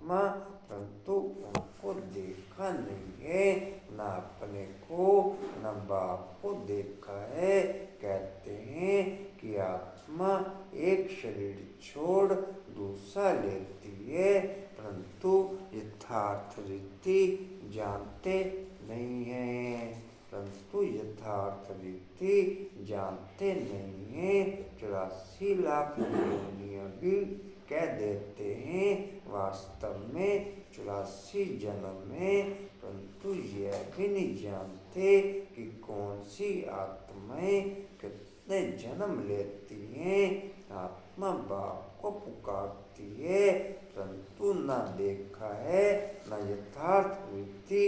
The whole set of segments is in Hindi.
आत्मा, परंतु उनको देखा नहीं है, न अपने को न बाप को देखा है। कहते हैं कि आत्मा एक शरीर छोड़ दूसरा लेती है, परंतु यथार्थ रीति जानते नहीं हैं, परंतु यथार्थ रीति जानते नहीं हैं। 84 लाख योनियां भी कह देते हैं, वास्तव में 84 जन्म में, परंतु यह भी नहीं जानते कि कौन सी आत्माएं कितने जन्म लेती हैं। आत्मा बाप को पुकारती है, परंतु न देखा है न यथार्थ रीति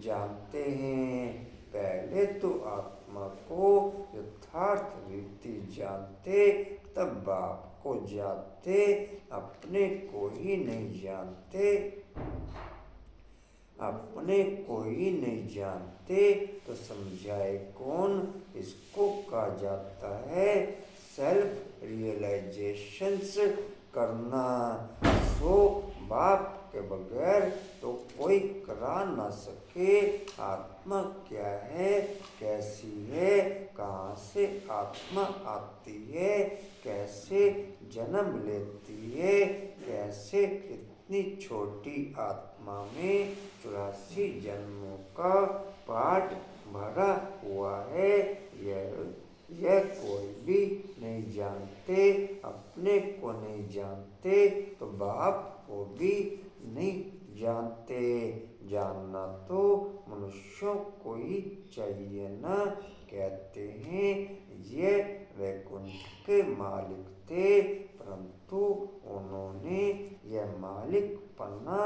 जानते हैं। पहले तो आत्मा को यथार्थ रीति जानते, तब बाप को जानते, अपने को ही नहीं जानते। अपने को ही नहीं जानते तो समझाए कौन? इसको कहा जाता है सेल्फ रियलाइजेशंस करना। सो बाप के बगैर तो कोई करा ना सके। आत्मा क्या है, कैसी है, कहाँ से आत्मा आती है, कैसे जन्म लेती है, कैसे इतनी छोटी आत्मा में 84 जन्मों का पाठ भरा हुआ है, यह कोई भी नहीं जानते। अपने को नहीं जानते तो बाप को भी नहीं जानते। जानना तो मनुष्यों को ही चाहिए ना। कहते हैं ये वैकुंठ के मालिक थे, परंतु उन्होंने यह मालिक पन्ना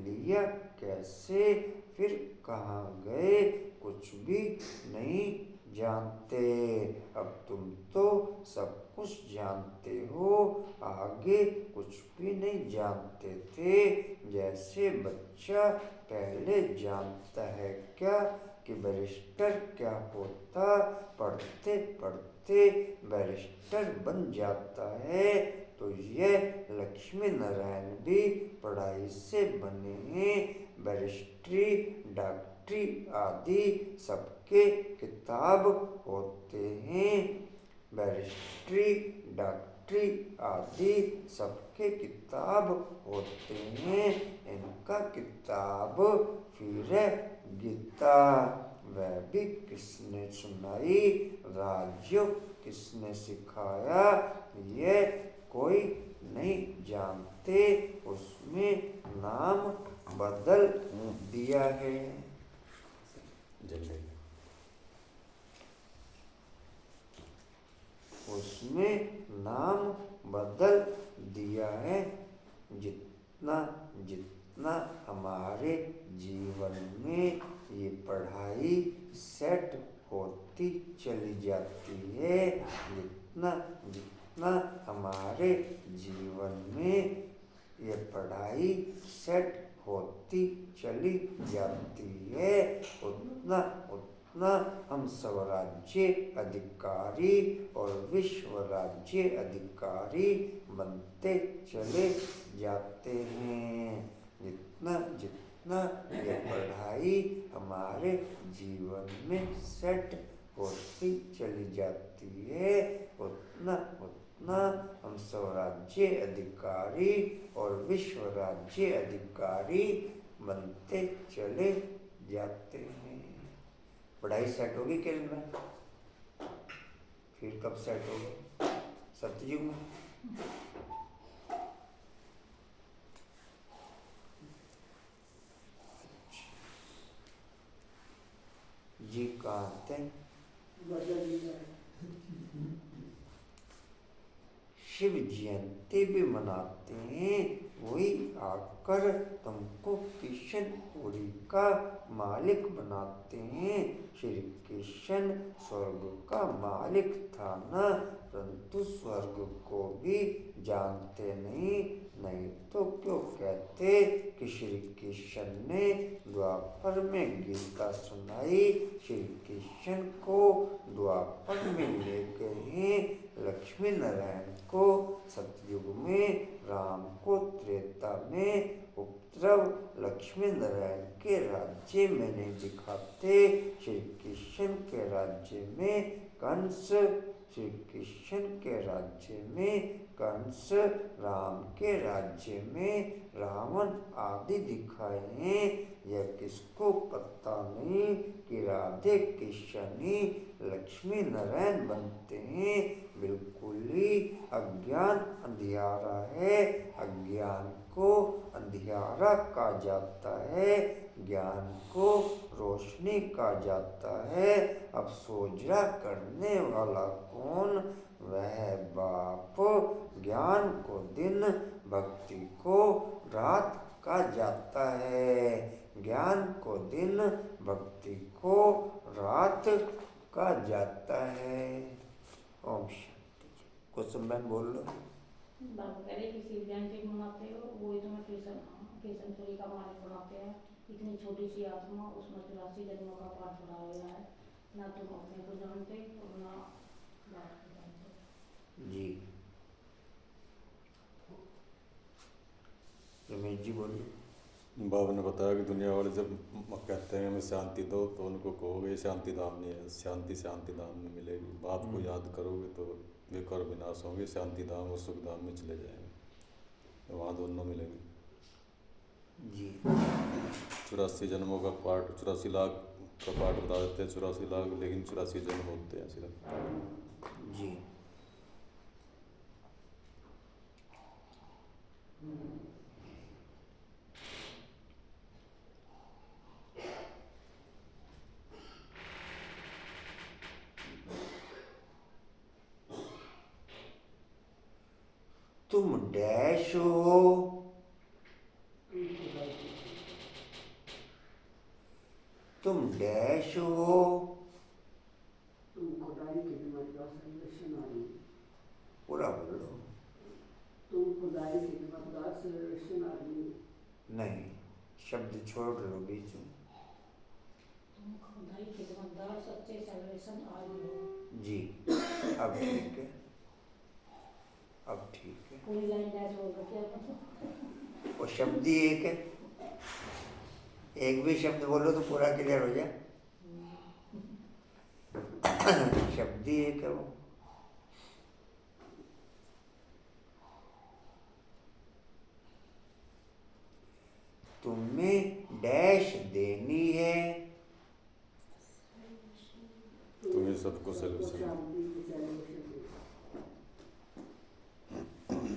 लिया कैसे, फिर कहाँ गए, कुछ भी नहीं जानते। अब तुम तो सब कुछ जानते हो, आगे कुछ भी नहीं जानते थे। जैसे बच्चा पहले जानता है क्या कि बैरिस्टर क्या होता, पढ़ते पढ़ते बैरिस्टर बन जाता है, तो यह लक्ष्मी नारायण भी पढ़ाई से बने हैं। बैरिस्ट्री, डॉक्टरी आदि सबके किताब होते हैं। बैरिस्ट्री, डॉक्टरी आदि सबके किताब होते हैं। इनका किताब फिर गीता, वह भी किसने सुनाई, राजयोग किसने सिखाया, ये कोई नहीं जानते। उसमें नाम बदल दिया है। उसमें नाम बदल दिया है। जितना जितना हमारे जीवन में ये पढ़ाई सेट होती चली जाती है, जितना जितना हमारे जीवन में ये पढ़ाई सेट होती चली जाती है, उतना उतना हम स्वराज्य अधिकारी और विश्व राज्य अधिकारी बनते चले जाते हैं। जितना जितना ये पढ़ाई हमारे जीवन में सेट होती चली जाती है, उतना उतना हम स्वराज्य अधिकारी और विश्व राज्य अधिकारी बनते चले जाते हैं। पढ़ाई सेट होगी केल में, फिर कब सेट होगी? सतयुग में। जी कहते हैं शिव जयंती भी मनाते हैं, वही आकर तुमको किशनपुरी का मालिक बनाते हैं। श्री कृष्ण स्वर्ग का मालिक था ना, परंतु स्वर्ग को भी जानते नहीं। नहीं तो क्यों कहते कि श्री कृष्ण ने द्वापर में गीता सुनाई। श्री कृष्ण को द्वापर में ले गए लक्ष्मी नारायण को सतयुग में, राम को त्रेता में उपद्रव लक्ष्मी नारायण के राज्य में नहीं दिखाते। श्री कृष्ण के राज्य में कंस, श्री कृष्ण के राज्य में कंस, राम के राज्य में रावण आदि दिखाए हैं। यह किसको पता नहीं कि राधे कृष्ण ही लक्ष्मी नारायण बनते हैं। बिल्कुल ही अज्ञान अंधियारा है। अज्ञान को अंधियारा कहा जाता है, ज्ञान को रोशनी कहा जाता है। अब सोझा करने वाला कौन? वह बाप। ज्ञान को दिन, भक्ति को रात कहा जाता है। ज्ञान को दिन, भक्ति को रात कहा जाता है। ओम शांति। कुसुम बहन बोल लो। बाबा कह रहे कि शिव जयंती मनाते हो, वो तुम्हें कृष्ण चोरी का मालिक बनाते हैं। इतनी छोटी सी आत्मा, उसमें 84 जन्मों का पाठ पड़ा हुआ है। ना तुम अपने को जानते और ना बाप को जानते। जी रमेश जी बोलिए। बाबा ने बताया कि दुनिया वाले जब कहते हैं हमें शांति दो, तो उनको कहोगे शांति धाम नहीं है, शांति धाम में मिलेगी। बाप को याद करोगे तो विकार विनाश होंगे, शांति धाम और सुख धाम में चले जाएंगे, तो वहाँ दोनों मिलेंगे। जी 84 जन्मों का पाठ, 84 लाख का पाठ बता देते हैं। 84 लाख, लेकिन 84 जन्म होते हैं सिर्फ। जी तुम डैश हो, तुम डैश हो। तुम खुदाई खिदमत का सर्वेक्षण आदमी। पूरा बोलो। तुम खुदाई खिदमत का सर्वेक्षण आदमी। नहीं, शब्द छोड़ लो बीच में। तुम खुदाई खिदमतगार सच्चे सर्वेशन आदमी हो। जी अब ठीक है, अब ठीक है। पूरी लाइन डैश होगा क्या? वो शब्द ही एक है, एक भी शब्द बोलो तो पूरा क्लियर हो जाए। शब्द ही एक है वो। तुम्हें डैश देनी है, तुम्हें सबको सल्यूशन,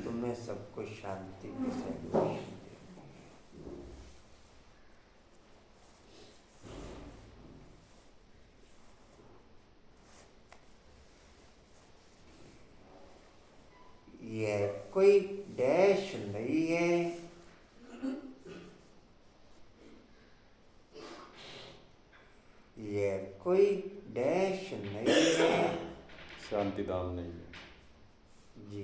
तुम्हें सबको शांति की सल्यूशन देनी। यह कोई डैश नहीं है, यह कोई डैश नहीं है। शांति धाम नहीं है। जी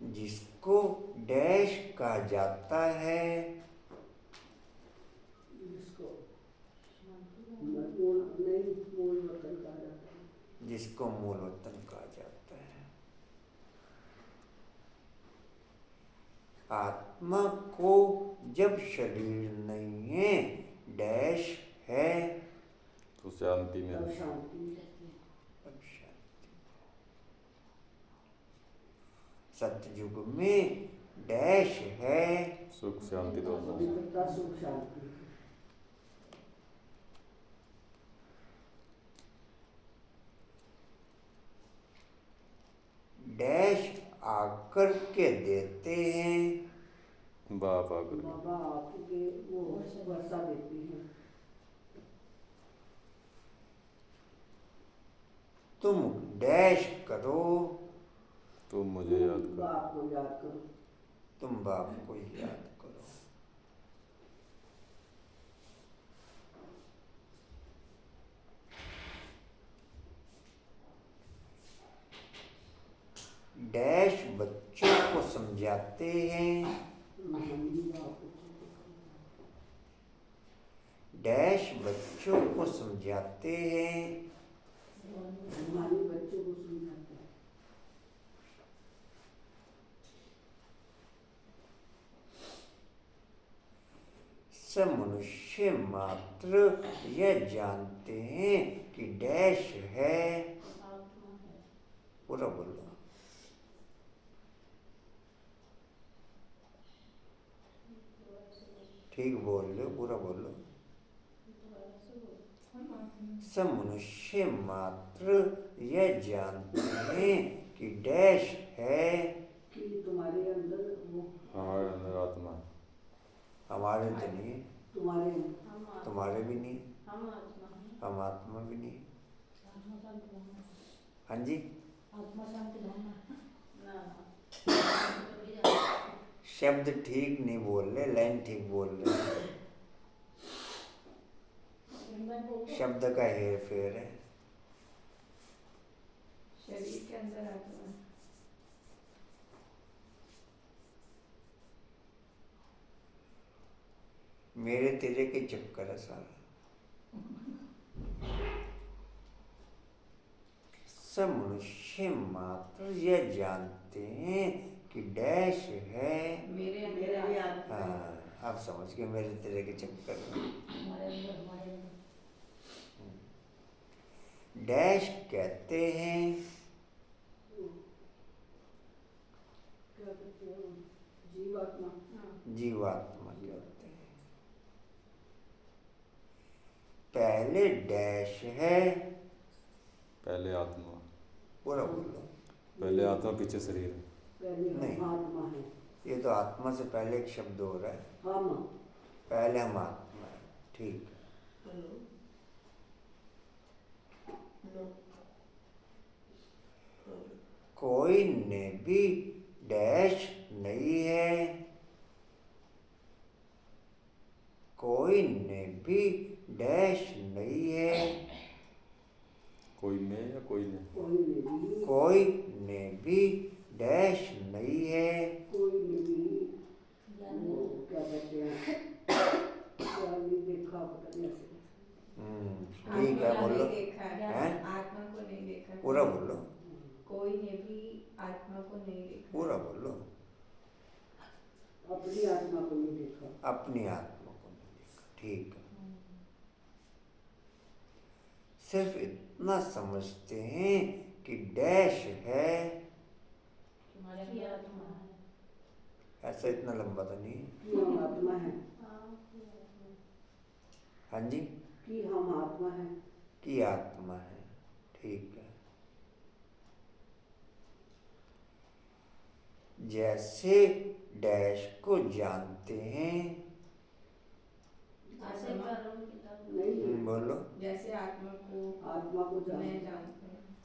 जिसको डैश कहा जाता है, जिसको मूल वतन कहा जाता है। आत्मा को जब शरीर नहीं है, डैश है, तो शांति में अब शांति। सतयुग में डैश है, सुख शांति दोनों। डैश आकर के देते हैं। बाप आकर बाबा आपके वो वर्षा देती है। तुम डैश करो, तुम मुझे याद करो, बाप को याद करो, तुम बाप को याद करो। डैश बच्चों को समझाते हैं, हमारी बाप को डैश बच्चों को समझाते हैं, हमारे बच्चों को समझाते हैं। सब मनुष्य मात्र यह जानते हैं कि डैश है, पूरा बोलो, ठीक बोल लो, पूरा बोलो। सब मनुष्य मात्र यह जानते हैं कि डैश है, कि तुम्हारे अंदर वो हमारे अंदर आत्मा है। हमारे तो नहीं है, तुम्हारे तुम्हारे भी नहीं, हम आत्मा हैं। हम आत्मा भी नहीं। आत्मा शांति धाम। हाँ जी, आत्मा शांति धाम ना। शब्द ठीक नहीं बोल रहे, लाइन ठीक बोल रहे, शब्द का हेर फेर है। शरीर के अंदर आत्मा है। मेरे तेरे के चक्कर है सारा। सब मनुष्य मात्र यह जानते हैं कि डैश है, मेरे अंदर भी आत्मा है। हाँ, आप समझ गए मेरे तेरे के चक्कर में। हमारे अंदर डैश कहते हैं, क्या कहते हैं, जीवात्मा। जीवात्मा कहते हैं। पहले डैश है, पहले आत्मा, पूरा बोलो। पहले आत्मा पीछे शरीर है। पहले नहीं। हम आत्मा है, ये तो आत्मा से पहले एक शब्द हो रहा है, हम पहले हम आत्मा है, ठीक है। कोई ने भी डैश नहीं है, कोई ने भी डैश नहीं है, कोई में या कोई ने, कोई नहीं, कोई ने भी डैश नहीं है, कोई नहीं, वो क्या कहते हैं, क्या नहीं देखा, पता नहीं ऐसे। ठीक है, आत्मा बोलो, नहीं देखा है। हैं? आत्मा को नहीं देखा है। पूरा बोलो, कोई ने भी आत्मा को नहीं देखा। पूरा बोलो। अपनी आत्मा को नहीं देखा, अपनी आत्मा को नहीं देखा, ठीक है। सिर्फ इतना समझते हैं कि डैश है, हमारे अंदर आत्मा है। ऐसा इतना लंबा तो नहीं है। कि हम आत्मा है, हाँ जी, कि हम आत्मा है, कि आत्मा है, ठीक है। जैसे डैश को जानते हैं, ऐसे कर्म की तरह नहीं, बोलो, जैसे आत्मा को जान मैं जानते हैं।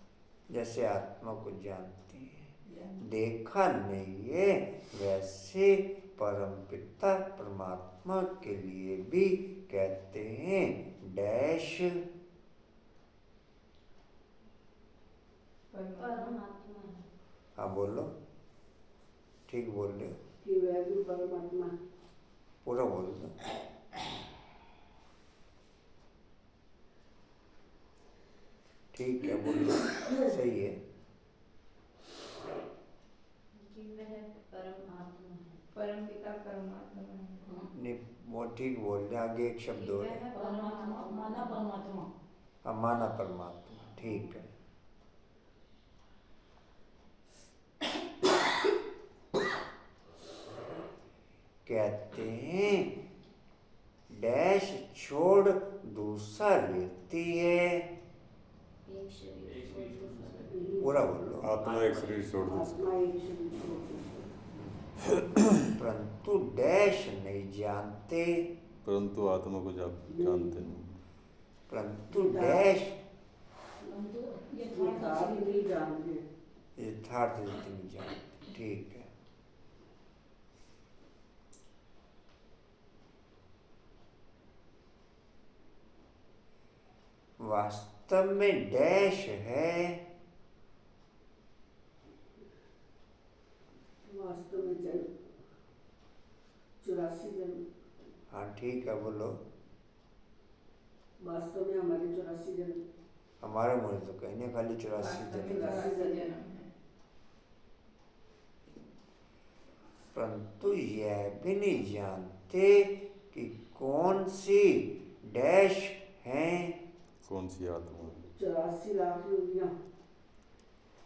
जैसे आत्मा को जानते हैं, देखा नहीं है, वैसे परमपिता परमात्मा के लिए भी कहते हैं डैश, परमात्मा है। हाँ बोलो, ठीक बोल रहे हो, कि वह भी परमात्मा है। पूरा बोल दो। ठीक है, बोलो, सही है। कि वह परमात्मा है। परम पिता परमात्मा है। नहीं, वो ठीक बोल रहे, आगे एक शब्द हो रहा है, परमात्मा माना परमात्मा। हाँ, माना परमात्मा, ठीक है। कहते हैं डैश छोड़ दूसरा लेती है, एक शरीर को दूसरा। पूरा बोलो। आत्मा एक शरीर छोड़ दो। आत्मा एक शरीर छोड़ देती है। परंतु डैश नहीं जानते, परंतु आत्मा को जानते नहीं। परंतु डैश परंतु ये यथार्थ बात स्थिति नहीं जानते। यथार्थ स्थिति में जानते। ठीक है। वास्तव में डैश है। वास्तव में जन्म 84 जन्म। हाँ ठीक है, बोलो। वास्तव में हमारे 84 जन्म। हमारे मुझे तो कहने खाली 84 वास्तव में जन्म। 84 जन्म है। परंतु यह भी नहीं जानते कि कौन सी डैश हैं। कौन सी आत्मा? 84 लाख योनियां।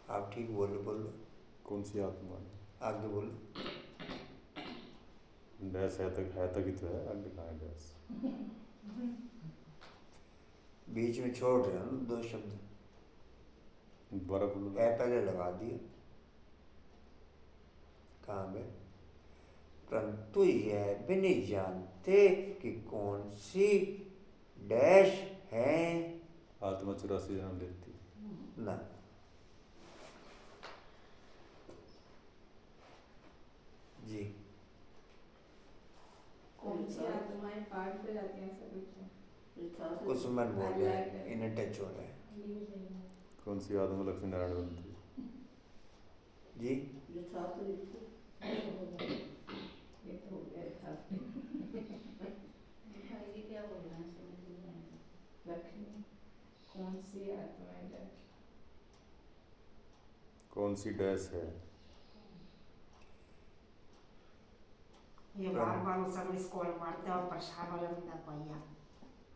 आप ठीक बोलो, बोलो कौन सी आत्मा है? आगे बोलो। डैश है तक ही तो है, आगे कहाँ है डैश? बीच में छोड़ रहे हो ना 2 शब्द। दोबारा बोलो। है पहले लगा दिए, कहाँ गए? परंतु यह भी नहीं जानते कि कौन सी डैश है। आत्मा 84 जन्म लेती है। ना, जी कौन सी आत्माएं पाठ पे जाती हैं, ऐसा कुछ है। कुछ मन बोल रहे हैं, इन्हें टच हो रहा है। ये भी सही है। कौन सी आत्मा लक्ष्मी नारायण बनती है? जी ये तो हो गया था। ये क्या बोल रहे हैं, समझ नहीं आया। लक्ष्मी कौन सी आत्माएं जाती? कौन सी डैश है? ये बार बार सब स्कूल मारते और परेशान हो जाते हैं भैया।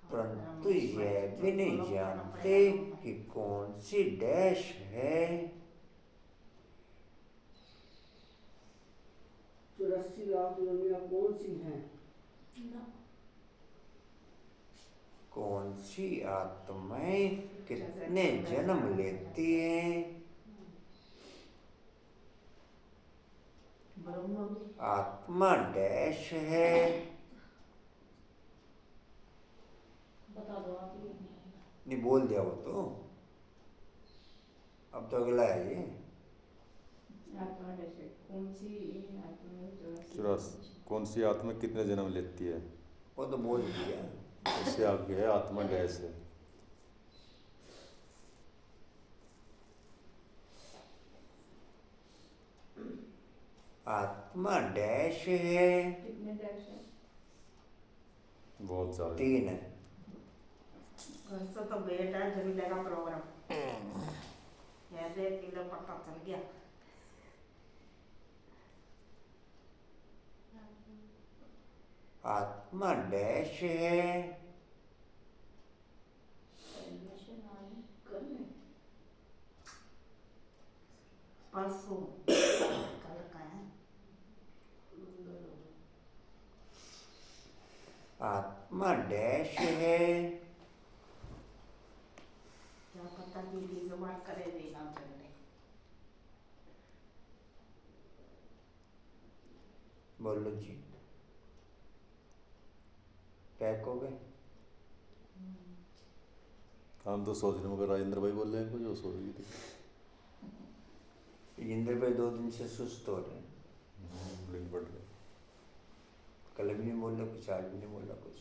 परंतु यह भी नहीं जानते कि कौन सी डैश है। 84 लाख योनियां कौन सी हैं? कौन सी आत्माएं कितने जन्म लेती हैं। ब्रह्म आत्मा डैश है। बता दो आप ही नहीं आएगा। नहीं बोल दिया वो तो, अब तो अगला है ये। आत्मा जैसे कौन सी आत्मा 84 कौन सी आत्मा कितने जन्म लेती है? वो तो बोल दिया। इससे आगे है आत्मा डैश है। आत्मा डैश है। कितने डैश है? बहुत सारे। 3 है। घर से तो बेटा जब मिलेगा प्रोग्राम ऐसे किलो पता चल गया। आत्मा डैश है। परसों कल का है। आत्मा डैश है। क्या पता दीदी से बात करे देना चलने। बोलो जी, पैक हो गए? हम तो सोच रहे हैं, मगर राजेंद्र भाई बोल रहे हैं कुछ, वो सो रही थी। इंद्र भाई 2 दिन से सुस्त हो रहे हैं। ब्लिंक पड़ रहे। कल भी नहीं बोला कुछ, आज भी नहीं बोला कुछ।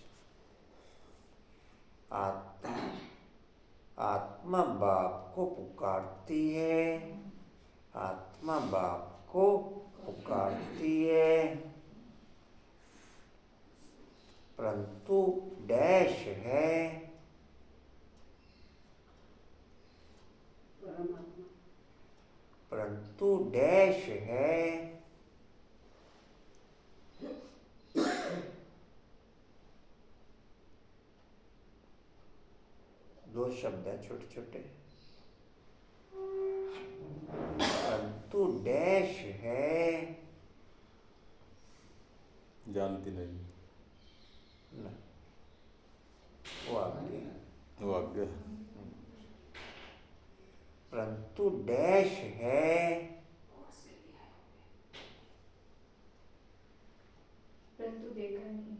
आत्मा बाप को पुकारती है। आत्मा बाप को पुकारती है। परंतु डैश है। परमात्मा। परंतु डैश है। दो शब्द है छोटे छोटे। परंतु डैश है। जानती नहीं। न, वो आगे। वो आगे। परंतु डैश है। परंतु देखा नहीं।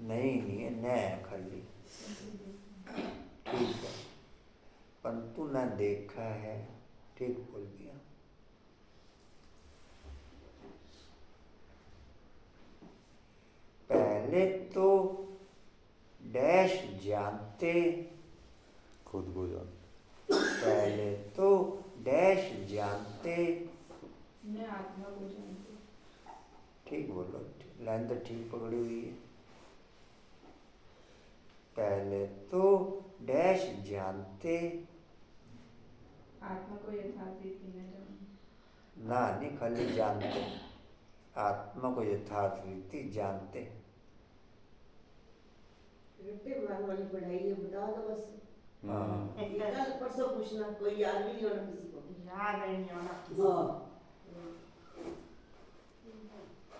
नहीं है, न है खाली। ठीक बोल दिया। पहले तो डैश जानते, खुद को जान। पहले तो डैश जानते, मैं आत्मा को जानती। ठीक बोलो, लाइन तो ठीक पकड़ी हुई है। पहले तो डैश जानते, आत्मा को यथार्थ रीति में जानना। ना नहीं खाली जानते, आत्मा को यथार्थ रीति जानते। व्यवहार वाली पढ़ाई है, बता दो बस। हाँ कल परसों पूछना, कोई याद भी नहीं होना किसी को। याद नहीं होना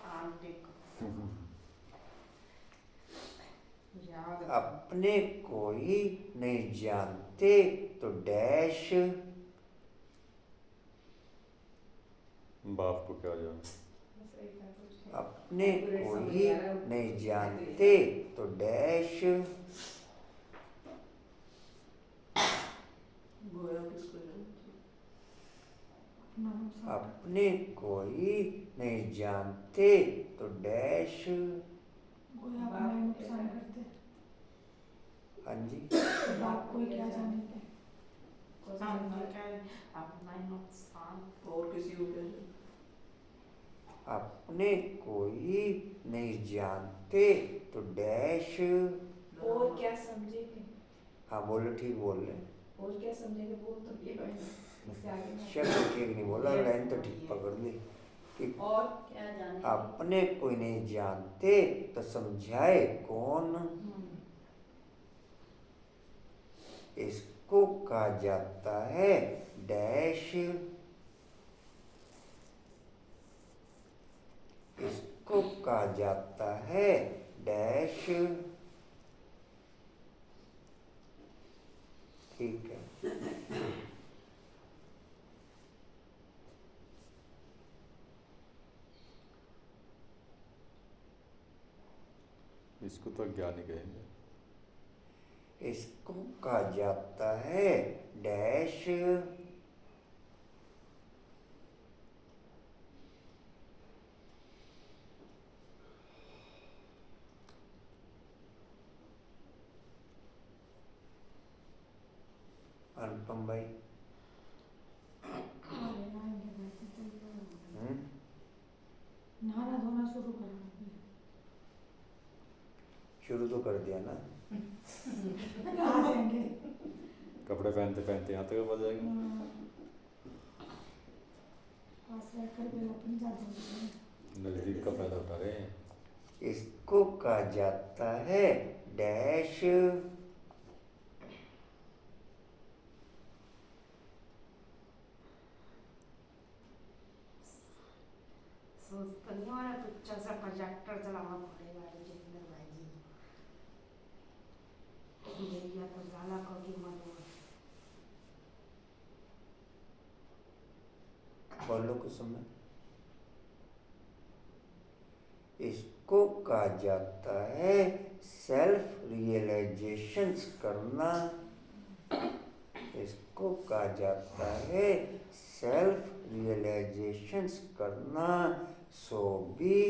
हाँ आप देखो याद अपने को ही नहीं जानते तो डैश, बाप को क्या जाने। सही था कुछ। अपने को ही नहीं जानते तो डैश, गोया किसको जानती? अपने को ही नहीं जानते तो डैश। गोया अपना ही नुकसान करते, हाँ जी, बाप को क्या जानेंगे। अपना ही नुकसान और किसी को क्या जानती? अपने को ही नहीं जानते तो डैश। और क्या समझेंगे? हाँ बोलो, ठीक बोल रहे, और क्या समझेंगे बोल तो ये भाई इससे आगे ना। शब्द ठीक नहीं बोला, लाइन तो ठीक पकड़ ली कि और क्या जाने। अपने को ही नहीं जानते तो समझाए कौन, इसको कहा जाता है डैश, इसको कहा जाता है डैश। ठीक है, इसको तो ज्ञानी कहेंगे। इसको कहा जाता है डैश, अनुपम भाई। नहाना धोना शुरू करना शुरू तो कर दिया ना, आ जाएंगे। कपड़े पहनते पहनते यहाँ तक बच जाएंगे। पास रहकर भी अपन जा जाएंगे। नजदीक का फायदा उठा रहे हैं। इसको कहा जाता है डैश, सोचते नहीं हो रहा तो अच्छा सा प्रोजेक्टर चलाना पड़ेगा राजेंद्र भाई जी। भैया तो जाला को की मालूम। बोलो कुछ समय। इसको कहा जाता है सेल्फ रियलाइजेशंस करना, इसको कहा जाता है सेल्फ रियलाइजेशंस करना, सो भी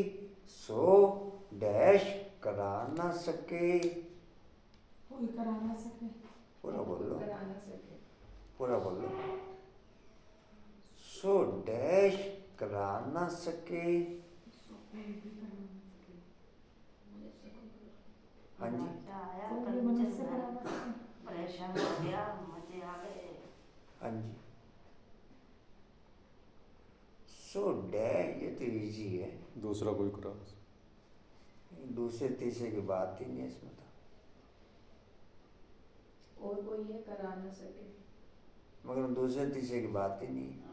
सो डैश करा ना सके। कोई करा ना सके। पूरा बोलो, करा ना सके। पूरा बोलो, सो डैश करा ना सके। हाँ जी, मजा आया कोई भी मनुष्य करा कंचन ना सके। परेशान हो गया मजे आ गए। हाँ जी, सो डैश ये तो इजी है, दूसरा कोई करा। दूसरे तीसरे की बात ही नहीं है इसमें तो। और कोई ये करा ना सके। मगर दूसरे तीसरे की बात ही नहीं है।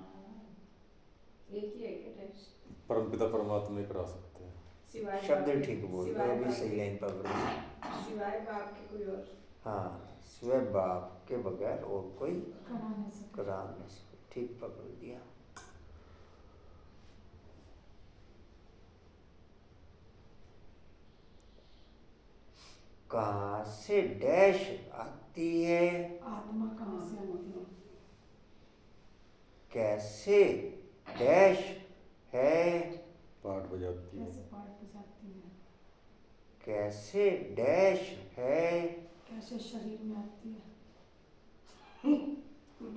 एक ही है क्या टेस्ट? परमपिता परमात्मा ही करा सकते हैं। सिवाय शब्द बाप के- ठीक बोल रहे सिवाय हो, अभी बाप सही के- लाइन पकड़ ली। सिवाय बाप के कोई और। हाँ, सिवाय बाप के बगैर और कोई करा नहीं सके। करा नहीं सके, ठीक पकड़ दिया। कहाँ से डैश आती है, आत्मा कहाँ से आती है? कैसे डैश है, पाठ बजाती है, कैसे पाठ बजाती है, कैसे डैश है, कैसे शरीर में आती है,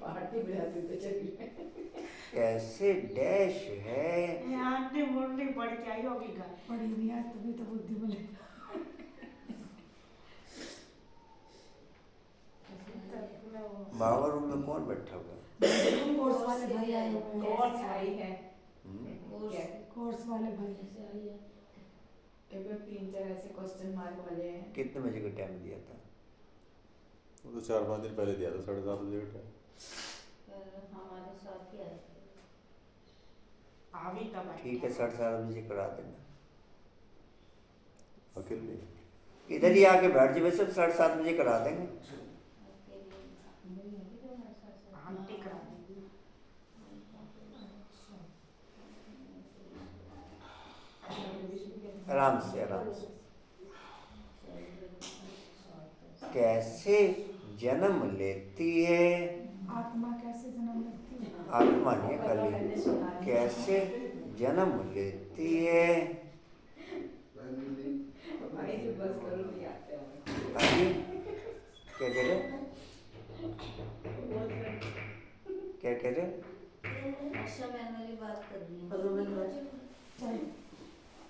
पार्टी बजाती तो चली कैसे डैश है, ये आंटी मुंडी पढ़ के आई होगी घर। पढ़ी नहीं है तभी तो बुद्धि बोले। बाबा रूम में कौन बैठा हुआ है? कोर्स वाले भाई आए हुए हैं, कोर्स आई है कोर्स वाले भाई। कैसे आई है? पेपर 3-4 ऐसे क्वेश्चन मार्क वाले हैं। कितने बजे का टाइम दिया था? वो तो 4-5 दिन पहले दिया था, 7:30 बजे का टाइम। कल हमारे साथ ही आए थे। अभी तब आई ठीक है, 7:30 बजे करा देना। अकेले इधर ही आके बैठ जाए, सब 7:30 बजे करा देंगे। आंटी करा देगी। आराम से आराम से। कैसे जन्म लेती है, आत्मा कैसे जन्म लेती है, आत्मा नहीं खाली, कैसे जन्म लेती है, भाई जो बस करो भी आते हैं। आगे क्या कह रहे, क्या कह रहे? आशा बहन वाली बात कर रही हूँ। चल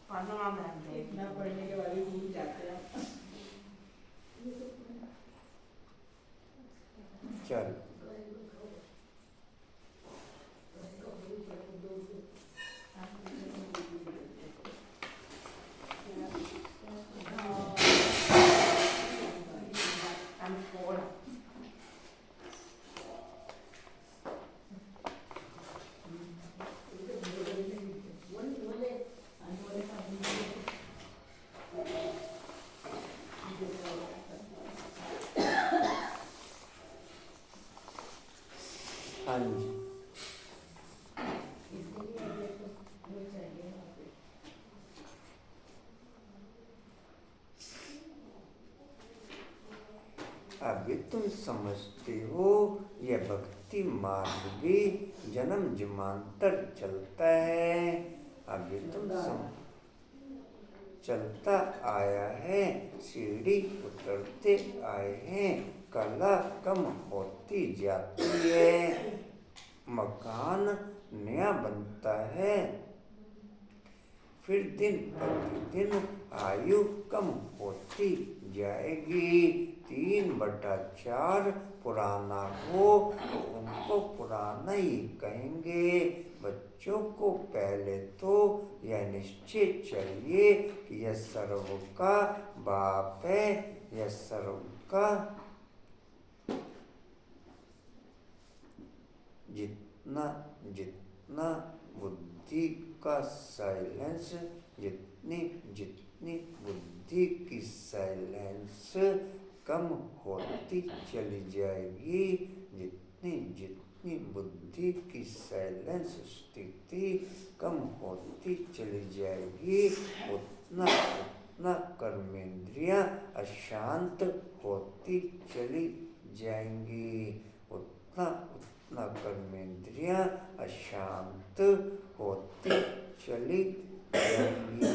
पढ़ना मैम देख इतना पढ़ने के बाद भी भूल जाते हैं। चल हाँ जी। अभी तुम समझते हो यह भक्ति मार्ग भी जन्म जन्मांतर चलता है। अभी तुम चलता आया है, सीढ़ी उतरते आए हैं, कला कम होती जाती है, मकान नया बनता है, फिर दिन प्रतिदिन आयु कम होती जाएगी। 3/4 पुराना हो तो उनको पुराना ही कहेंगे। बच्चों को पहले तो यह निश्चय चाहिए कि यह सर्व का बाप है, यह सर्व का जितना जितना बुद्धि का साइलेंस, जितनी जितनी बुद्धि की साइलेंस कम होती चली जाएगी, जितनी जितनी बुद्धि की साइलेंस स्थिति कम होती चली जाएगी, उतना उतना कर्मेंद्रियां अशांत होती चली जाएंगी, उतना उतना कर्मेंद्रियां अशांत होती चली जाएंगी।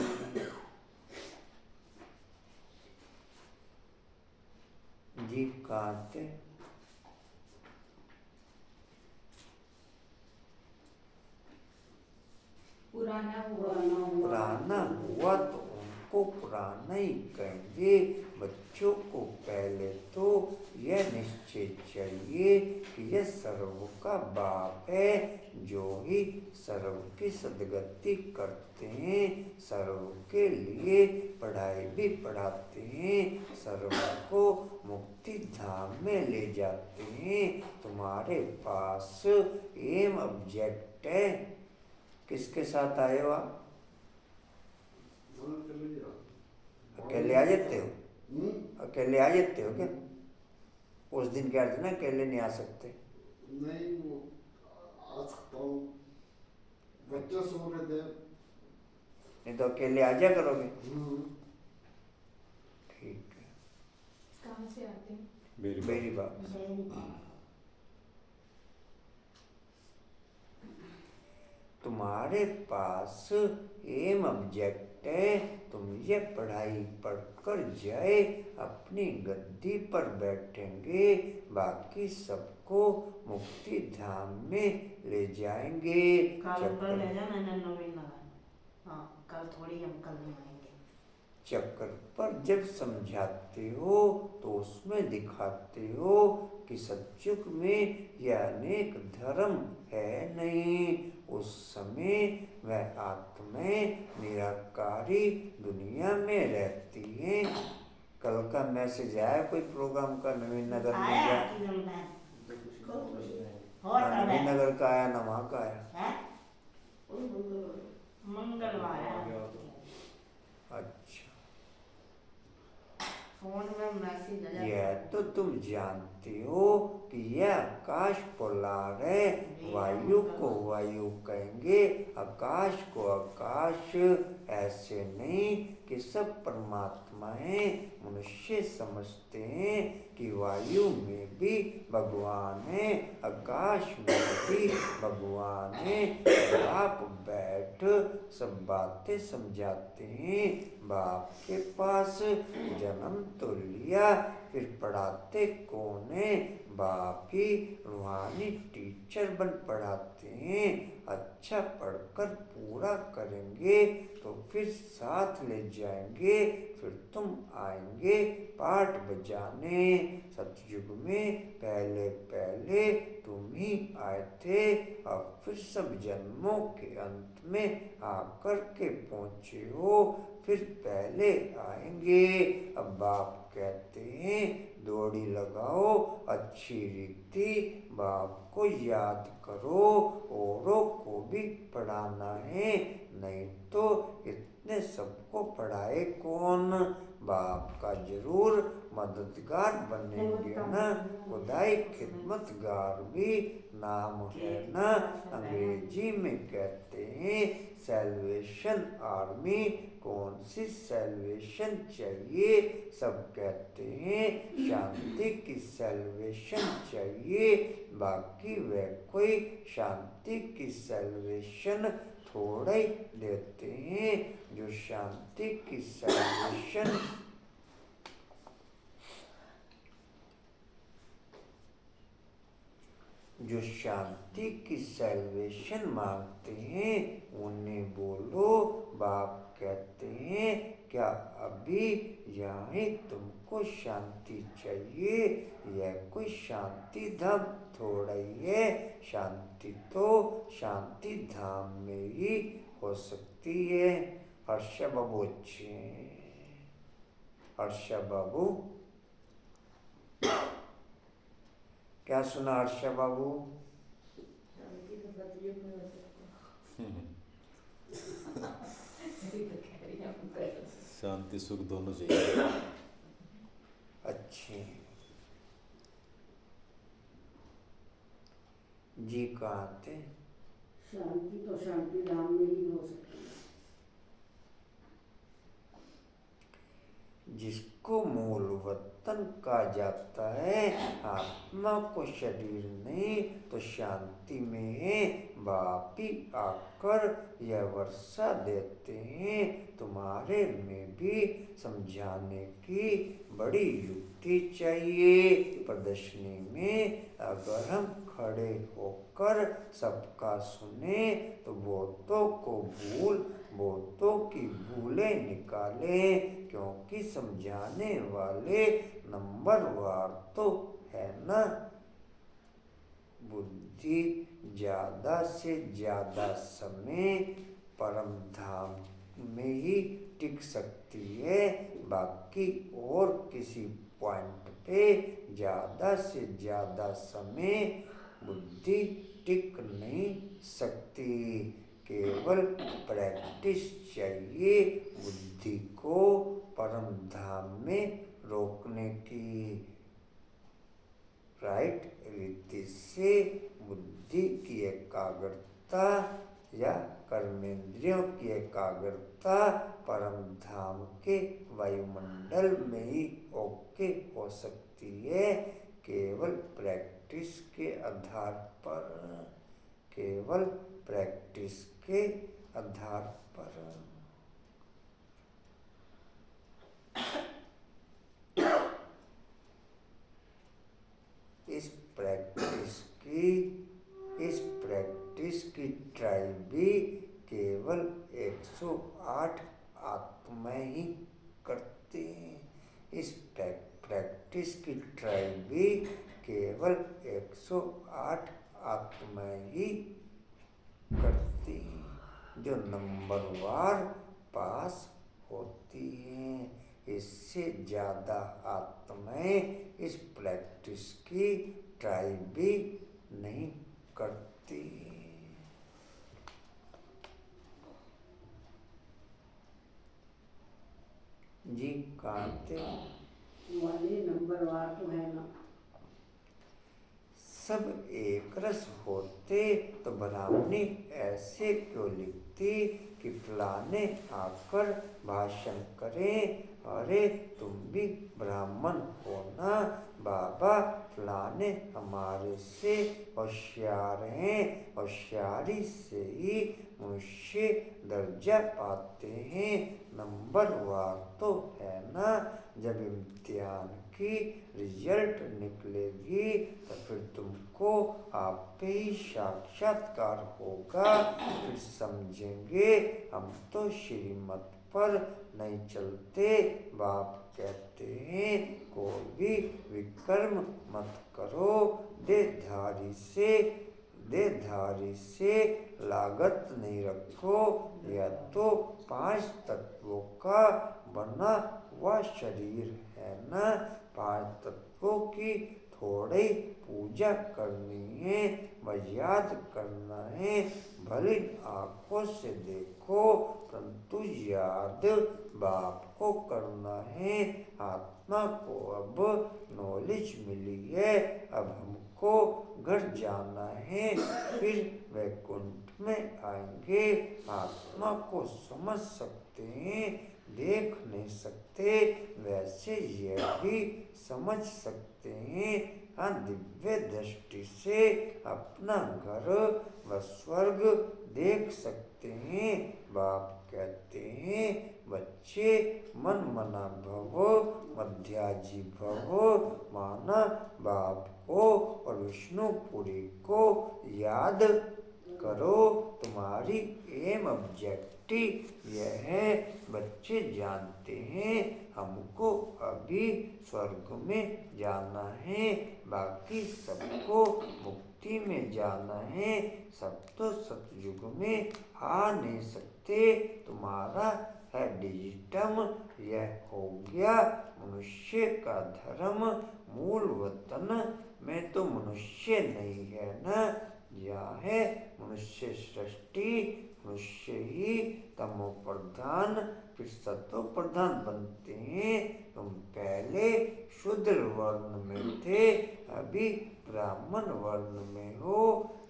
जी कहाँ थे? पुराना पुराना हुआ तो उनको पुराना ही कहेंगे। बच्चों को पहले तो यह निश्चय चाहिए कि यह सर्व का बाप है, जो ही सर्व की सद्गति करते हैं, सर्व के लिए पढ़ाई भी पढ़ाते हैं, सर्व को मुक्ति धाम में ले जाते हैं। तुम्हारे पास एम ऑब्जेक्ट है, किसके साथ आए हो आप? अकेले आ जाते हो? अकेले आ जाते हो क्या? उस दिन क्या थे ना, अकेले नहीं आ सकते। नहीं, वो आ सकता हूँ, बच्चे सो रहे थे। नहीं तो अकेले आ जा करोगे। ठीक है। कहाँ से आते हैं? मेरी बात। तुम्हारे पास एम ऑब्जेक्ट है, तुम ये पढ़ाई पढ़कर जाए अपनी गद्दी पर बैठेंगे, बाकी सबको मुक्ति धाम में ले जाएंगे। कल चक्कर ले जाना है नवीन नगर। हाँ कल थोड़ी, हम कल नहीं आएंगे। चक्कर पर जब समझाते हो तो उसमें दिखाते हो कि सतयुग में यह अनेक धर्म है नहीं। उस समय वह आत्माएं निराकारी दुनिया में रहती हैं। कल का मैसेज आया कोई प्रोग्राम का नवीन नगर में आया गया? कि नहीं आया? ना नवीन नगर का आया ना वहाँ का आया। है? मंगलवार है। अच्छा, फोन में मैसेज आ जाता यह है। तो तुम जानते हो कि यह आकाश पोलार है। वायु को वायु कहेंगे, आकाश को आकाश। ऐसे नहीं कि सब परमात्मा है। मनुष्य समझते हैं कि वायु में भी भगवान है, आकाश में भी भगवान है। बाप बैठ सब बातें समझाते हैं। बाप के पास जन्म तो लिया, फिर पढ़ाते कौन है? बाप ही रूहानी टीचर बन पढ़ाते हैं। अच्छा पढ़कर पूरा करेंगे तो फिर साथ ले जाएंगे, फिर तुम आएंगे पाठ बजाने। सतयुग में पहले पहले तुम ही आए थे, अब फिर सब जन्मों के अंत में आकर के पहुँचे हो, फिर पहले आएंगे। अब बाप कहते हैं दौड़ी लगाओ अच्छी रीति, बाप को याद करो, औरों को भी पढ़ाना है, नहीं तो इतने सबको पढ़ाए कौन? बाप का जरूर मददगार बनेंगे ना। खुदाई खिदमतगार भी नाम है ना। अंग्रेजी में कहते हैं सैल्वेशन आर्मी। कौन सी सैल्वेशन चाहिए? सब कहते हैं शांति की सैल्वेशन चाहिए, बाकी वह कोई शांति की सैल्वेशन थोड़ा ही देते हैं। जो शांति की सैल्वेशन जो शांति की सैल्वेशन मांगते हैं उन्हें बोलो। बाप कहते हैं क्या अभी यहाँ तुमको शांति चाहिए? यह कोई शांति धाम थोड़ा ही है। शांति तो शांति धाम में ही हो सकती है। हर्षा बाबू अच्छे, हर्षा बाबू क्या सुना? हर्षा बाबू शांति सुख दोनों चाहिए। अच्छे जी कहाँ थे? शांति तो शांति धाम में ही हो सकती है। जिसको मूल वतन कहा जाता है, आत्मा को शरीर नहीं तो शांति में है। बाप ही आकर यह वर्षा देते हैं। तुम्हारे में भी समझाने की बड़ी युक्ति चाहिए। प्रदर्शनी में अगर हम खड़े होकर सबका सुने तो बहुतों की भूलें निकालें, क्योंकि समझाने वाले नंबरवार तो है ना। बुद्धि ज्यादा से ज्यादा समय परम धाम में ही टिक सकती है, बाकी और किसी पॉइंट पे ज्यादा से ज्यादा समय बुद्धि टिक नहीं सकती। केवल प्रैक्टिस चाहिए बुद्धि को परम धाम में रोकने की। राइट रीति से बुद्धि की एकाग्रता या कर्मेंद्रियों की एकाग्रता परम धाम के वायुमंडल में ही ओके हो सकती है। केवल प्रैक्टिस के आधार पर, केवल प्रैक्टिस के आधार पर। इस प्रैक्टिस की ट्राई भी केवल 108 आत्माएं ही करते हैं। इस प्रैक्टिस की ट्राई भी केवल 108 आत्माएं ही करती हैं, जो नंबरवार पास होती हैं। इससे ज़्यादा आत्माएं इस प्रैक्टिस की ट्राई भी नहीं करती। जी कहते वाले नंबरवार तो है ना। सब एक रस होते तो ब्राह्मणी ऐसे क्यों लिखती कि फलाने आकर भाषण करें, अरे तुम भी ब्राह्मण हो ना बाबा, फलाने हमारे से होशियार हैं, होशियारी से ही मनुष्य दर्जा पाते हैं। नंबरवार तो है ना। जब इम्तिहान की रिजल्ट निकलेगी तो फिर तुमको आप पे ही साक्षात्कार होगा, फिर समझेंगे हम तो श्रीमत पर नहीं चलते। बाप कहते हैं कोई भी विकर्म मत करो, देहधारी से लागत नहीं रखो। यह तो 5 तत्वों का बना हुआ शरीर है ना। 5 तत्वों की थोड़ी पूजा करनी है, बस याद करना है। भली आंखों से देखो परंतु याद बाप को करना है। आत्मा को अब नॉलेज मिली है, अब हमको घर जाना है, फिर वैकुंठ में आएंगे। आत्मा को समझ सकते हैं, देख नहीं सकते, वैसे यह भी समझ सकते हैं। हाँ, दिव्य दृष्टि से अपना घर व स्वर्ग देख सकते हैं। बाप कहते हैं बच्चे मन मना भवो मध्याजी भवो, माना बाप को और विष्णुपुरी को याद करो। तुम्हारी एम ऑब्जेक्टिव यह है। बच्चे जानते हैं हमको अभी स्वर्ग में जाना है, बाकी सबको मुक्ति में जाना है। सब तो सतयुग में आ नहीं सकते। तुम्हारा है डिजिटम, यह हो गया मनुष्य का धर्म। मूल वतन में तो मनुष्य नहीं है ना। यह है मनुष्य सृष्टि, मनुष्य ही तमो प्रधान फिर सतो प्रधान बनते हैं। तुम पहले शूद्र वर्ण में थे, अभी ब्राह्मण वर्ण में हो।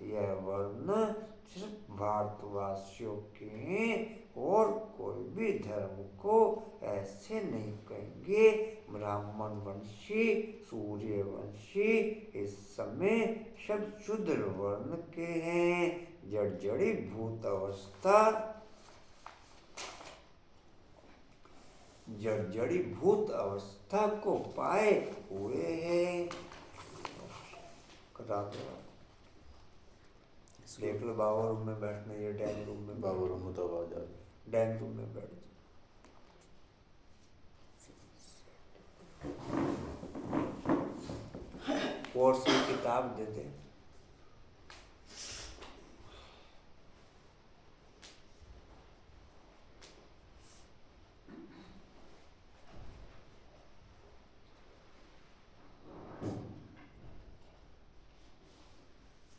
यह वर्ण सिर्फ भारतवासियों के हैं, और कोई भी धर्म को ऐसे नहीं कहेंगे। ब्राह्मण वंशी, सूर्यवंशी इस समय सब शूद्र वर्ण के हैं। जड़ी भूत अवस्था, जड़ी भूत अवस्था को पाए हुए हैं। करा दो, देख लो बाबा रूम में बैठना, ये डाइनिंग रूम में बाबा रूम में तो आवाज आ रही। डाइनिंग रूम में बैठ जाओ। कोर्स की किताब दे दे।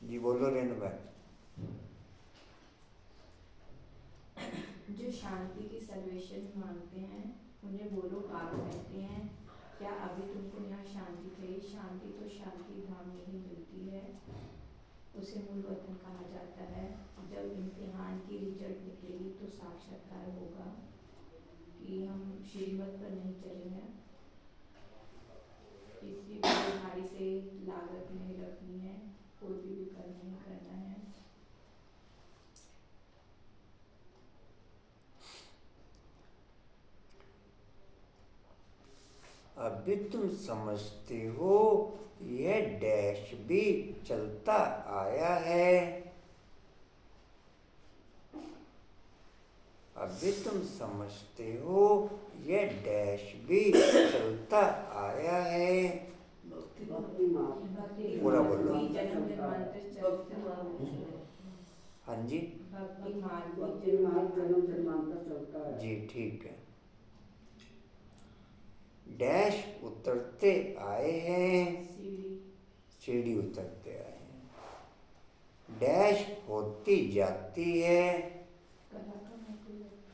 जी बोलो रेणु भाई। जो शांति की सर्वेशन मांगते हैं उन्हें बोलो आप कहते हैं क्या अभी तुमको यहाँ शांति चाहिए? शांति तो शांति धाम में ही मिलती है, उसे मूल वतन कहा जाता है। जब इम्तिहान की रिजल्ट निकलेगी तो साक्षात्कार होगा कि हम श्रीमत पर नहीं चलेंगे, किसी भी भारी से लागत नहीं रखनी है, कोई भी विकल्प नहीं करना है। अभी तुम समझते हो यह डैश भी चलता आया है। अभी तुम समझते हो यह डैश भी चलता आया है। भक्ति मार्ग पूरा बोलो। जन्म जन्मांतर चलता हाँ जी भक्ति मार्ग भक्ति मार्ग जन्म जन्मांतर चलता है। जी ठीक है। डैश उतरते आए हैं, सीढ़ी उतरते आए हैं। डैश होती जाती है,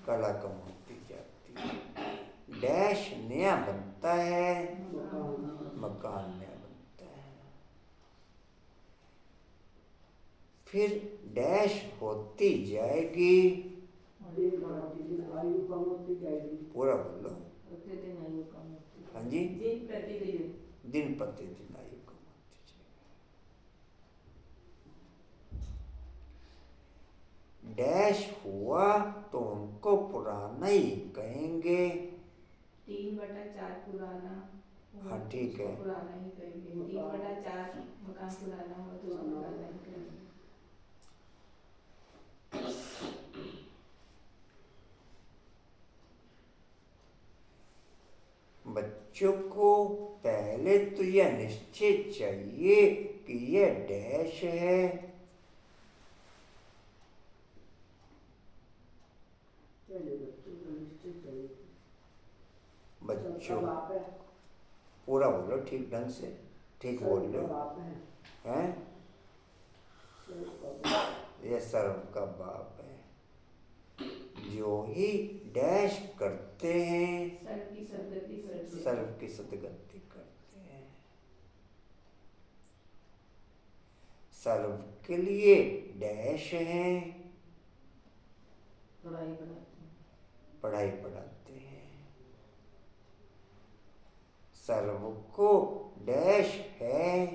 कला कम होती जाती है। डैश नया बनता है, मकान नया बनता है। फिर डैश होती जाएगी, दिन बढ़ती दिन आयु कम होती जाएगी। पूरा बोलो। हाँ जी दिन प्रतिदिन दिन प्रतिदिन आयु कम होती जाएगी। डैश हुआ तो उनको पुराना ही कहेंगे। 3/4 पुराना हाँ ठीक है। पुराना ही कहेंगे। 3/4 मकान पुराना हो तो उसको पुराना ही कहेंगे। बच्चों को पहले तो यह निश्चय चाहिए कि यह डैश है। बच्चों बाप है। पूरा बोलो ठीक ढंग से, ठीक बोल लो। बाप है। हैं? यह सर्व का बाप है। जो ही डैश करते हैं, सर्व की सदगति करते हैं। सर्व की सदगति करते हैं। सर्व के लिए डैश है, पढ़ाई पढ़ाते हैं। पढ़ाई पढ़ाते हैं। सर्व को डैश है,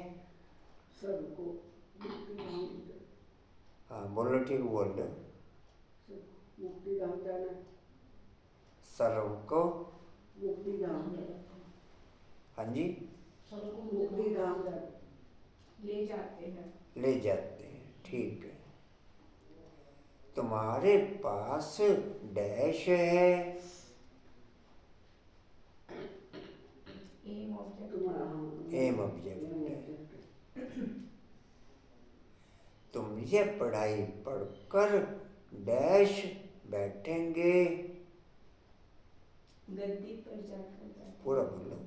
सबको हाँ बोलो ठीक बोल रहे हो। मुक्ति धाम जाना। सर्व को मुक्ति धाम हाँ जी मुक्ति धाम जाना। ले जाते हैं। ले जाते हैं, ठीक है। तुम्हारे पास डैश है, एम ऑब्जेक्ट तुम्हारा एम ऑब्जेक्ट है। तुम ये पढ़ाई पढ़कर डैश बैठेंगे, गद्दी पर जाकर पूरा बोलो।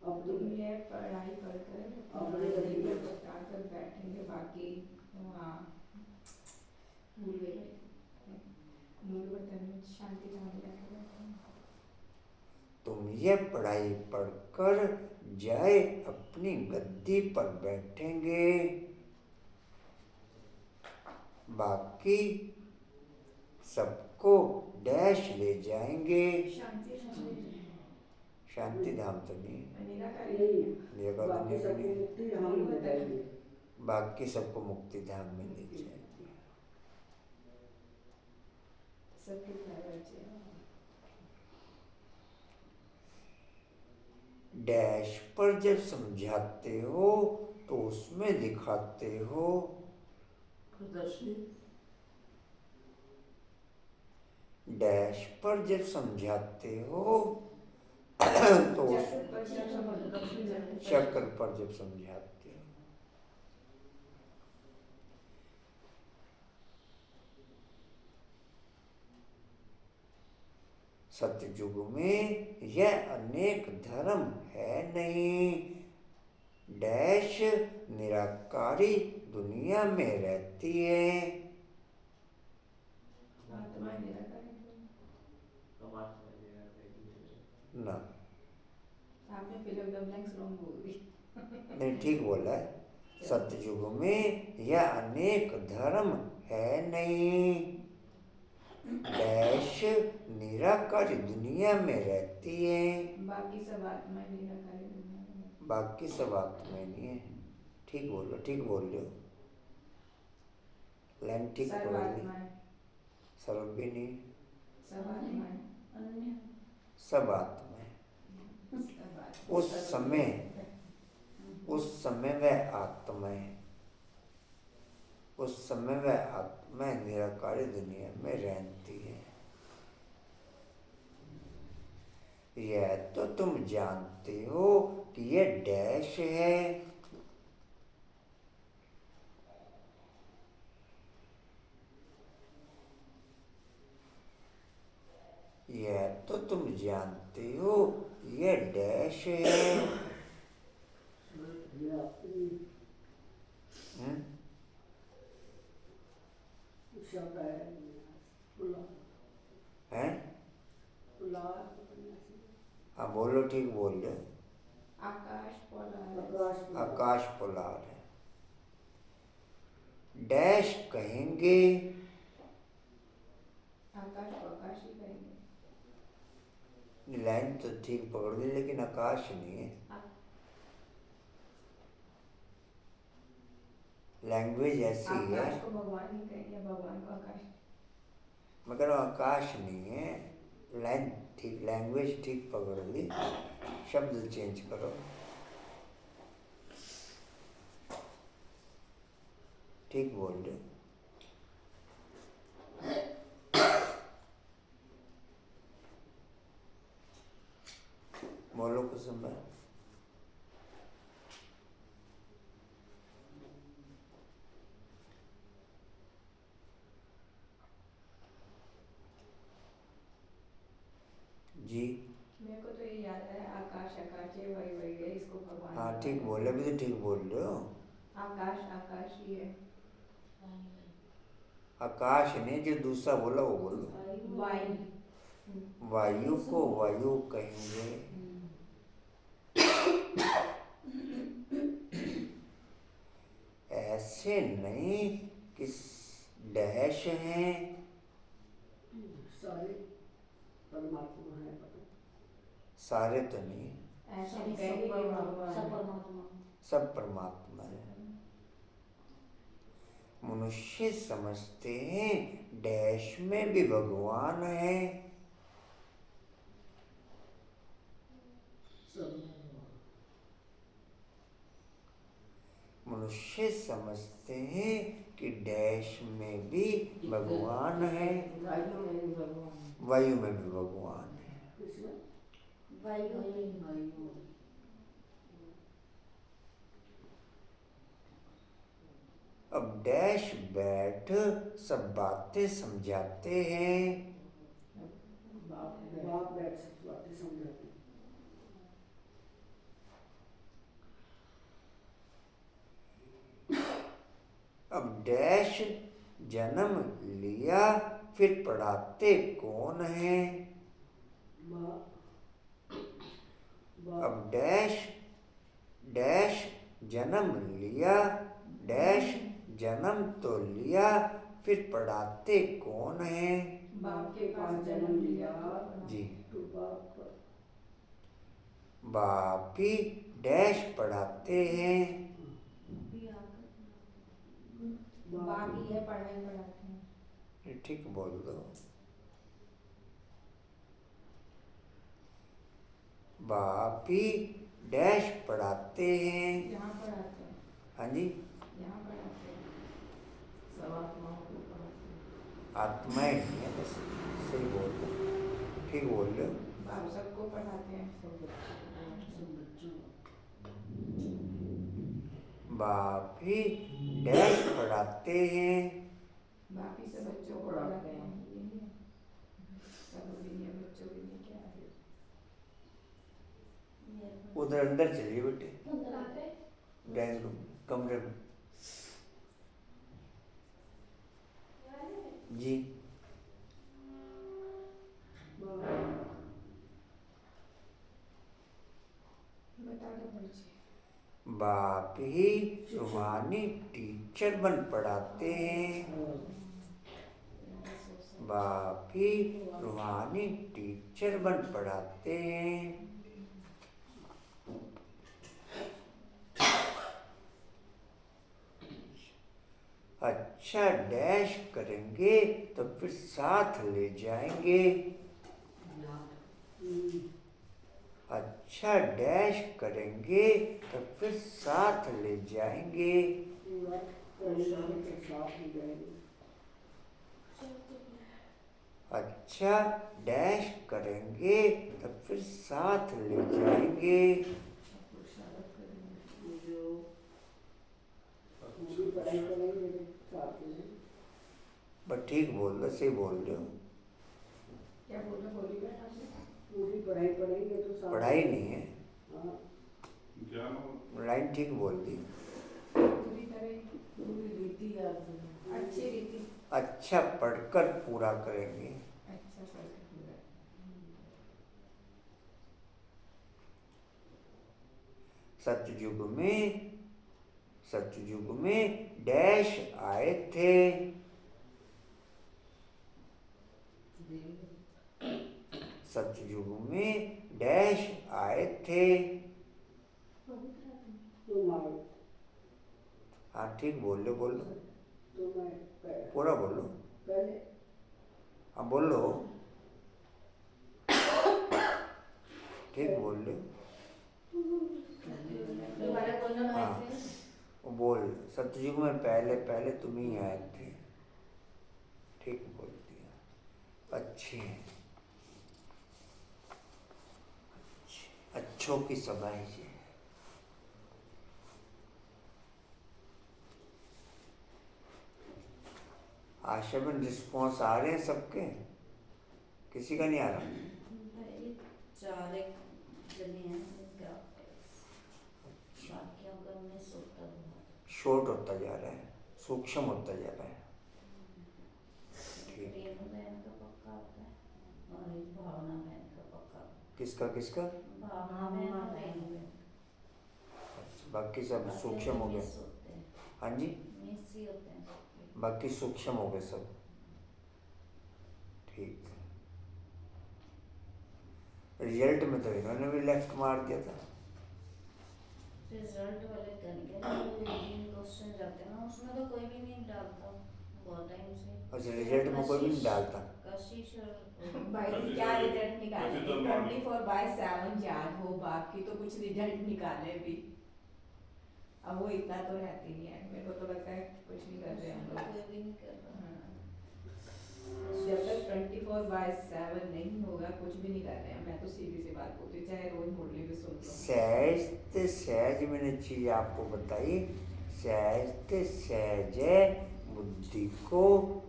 तुम यह पढ़ाई पढ़कर अपने गद्दी पर जाकर बैठेंगे। बाकी वहाँ भूल गए। मूल वतन में शांति धाम जाकर बैठेंगे। तुम ये पढ़ाई पढ़कर जाए अपनी गद्दी पर बैठेंगे। बाकी सबको डैश ले जाएंगे। शांति धाम शांति धाम तो नहीं है, निराकारी निराकार बाकी दुनिया सबको नहीं है। मुक्ति धाम ले जाएंगे। बाकी सबको मुक्ति धाम में ले जाएंगे। सबके बच्चे डैश पर जब समझाते हो तो उसमें दिखाते हो डैश पर जब समझाते हो तो चक्र पर जब समझाते हो। सतयुग में यह अनेक धर्म है नहीं। डैश निराकारी दुनिया में रहती है। आत्मा निराकारी ना आपने फिलअप द ब्लैंक्स रॉन्ग बोल दी। नहीं ठीक बोला है। सतयुग में यह अनेक धर्म है नहीं। डैश निराकारी दुनिया में रहती है। बाकी सब आत्मा निराकारी दुनिया में। बाकी सब आत्मा नहीं है। ठीक बोलो, ठीक बोल रहे हो। लाइन ठीक सर्व बोल रही। आत्माएं सर्व भी नहीं, सब आत्माएं अन्य सब आत्मा है। सब आत्माएं उस समय वह आत्माएं निराकारी दुनिया में रहती है। यह तो तुम जानते हो कि यह डैश है। यह तो तुम जानते हो यह डैश है। हैं? हाँ बोलो, ठीक बोल रहे हो। आकाश पोलार आकाश पोलार है। डैश कहेंगे, आकाश को आकाश ही कहेंगे। लाइन तो ठीक पकड़ ली, लेकिन आकाश नहीं है। लैंग्वेज ऐसी है। आकाश को भगवान ही कहेंगे, भगवान को आकाश। मगर आकाश नहीं है। लाइन ठीक, लैंग्वेज ठीक पकड़ ली, शब्द चेंज करो। ठीक बोल रहे हो। बोलो कुछ समय। जी मेरे को तो ये याद है, आकाश आकाश है, वही वही है, इसको भगवान। हाँ ठीक बोले, अभी तो ठीक बोल रहे हो। आकाश आकाश ही है। आकाश नहीं, जो दूसरा बोला वो बोलो। वायु। वायु को वायु कहेंगे। ऐसे नहीं कि डैश हैं। सारे परमात्मा है। सारे तो नहीं, ऐसा नहीं कहेंगे कि भगवान सब है। परमात्मा। सब परमात्मा है। मनुष्य समझते हैं डैश में भी भगवान है। मनुष्य समझते हैं कि डैश में भी भगवान है, वायु में भी भगवान है। अब डैश बैठ सब बातें समझाते हैं। बाप बैठ सब बातें समझाते हैं। अब डैश जन्म लिया, फिर पढ़ाते कौन है? अब डैश जन्म लिया, डैश जन्म तो लिया, फिर पढ़ाते कौन है? बाप के पास जन्म लिया जी, तो बाप ही डैश पढ़ाते हैं। बाप ही है, पढ़ाई पढ़ाते हैं। ठीक बोल दो। बाप ही डैश पढ़ाते हैं। यहाँ पढ़ाते हैं। हाँ जी, यहाँ पढ़ाते हैं। सब आत्माओं को पढ़ाते हैं। आत्माएं नहीं है, बस सही बोल रहे हो, ठीक बोल रहे हो। बाप सबको पढ़ाते हैं, सब बाप ही डैश पढ़ाते हैं। बाप ही सब बच्चों को पढ़ाते हैं। ये नहीं है, सब भी नहीं है, बच्चों भी नहीं, क्या है। उधर अंदर चलिए बेटे, ड्राइंग रूम कमरे में। जी, बता दो बच्चे। बाप ही रूहानी टीचर बन पढ़ाते हैं। बाप ही रूहानी टीचर बन पढ़ाते हैं। अच्छा डैश करेंगे तो फिर साथ ले जाएंगे। अच्छा अच्छा डैश करेंगे तो फिर साथ ले जाएंगे। पूरा करेंगे तो साथ ही जाएंगे। अच्छा डैश करेंगे तो फिर साथ ले जाएंगे। जो पूरी पढ़ाई करेंगे तो साथ ही जाएंगे। बस ठीक बोल रहे, सही बोल रहे हो। क्या बोला बोली बेटा आपने? पूरी पढ़ाई पढ़ेंगे तो साथ पढ़ाई नहीं है, हाँ लाइन ठीक बोल दी। पूरी तरह पूरी रीति याद करना। अच्छी रीति। अच्छा पढ़कर पूरा करेंगे। अच्छा करके पूरा। सतयुग में डैश आए थे। सतयुग में डैश आए थे। तुम आओ हाँ ठीक बोल लो, बोलो तो मैं पूरा बोलो। पहले हाँ बोलो, ठीक बोल लो। दोबारा बोलना हाँ भाई से। वो बोल, सतयुग में पहले पहले तुम ही आए थे। ठीक बोल दिया। अच्छे अच्छों की सभा है ये। आशा में रिस्पॉन्स आ रहे हैं सबके, किसी का नहीं आ रहा? चार एक जने हैं बाकियों का मैं सोता हूँ। शॉर्ट होता जा रहा है, सूक्ष्म होता जा रहा है। ठीक। रेणु बहन का पक्का होता है और एक भावना बहन का पक्का। किसका किसका? भावना बहन और रेणु बहन। अच्छा, बाकी सब सूक्ष्म हो गए। मिस होते हैं, हाँ जी, मिस ही होते हैं सबके। बाकी सूक्ष्म हो गए सब। ठीक। रिजल्ट में तो इन्होंने भी लेफ्ट मार दिया था। रिजल्ट वाले दिन के तीन क्वेश्चन जाते हैं ना, उसमें तो कोई भी नहीं डालता बहुत टाइम से। अच्छा, रिजल्ट में कोई भी नहीं डालता। कशिश और भाई जी क्या रिजल्ट निकाले? 24/7 याद हो, बाकी तो कुछ रिजल्ट निकाले भी। अब वो इतना तो रहती नहीं है, मेरे को तो लगता है कुछ नहीं कर रहे हम लोग। कोई भी नहीं कर रहा। जब तक 24/7 नहीं होगा कुछ भी नहीं कर रहे हैं। मैं तो सीधी सी बात बोलती हूँ, चाहे रोज मुरली भी सुन लो। सहज ते सहज मैंने चीज आपको बताई। सहज ते सहज बुद्धि को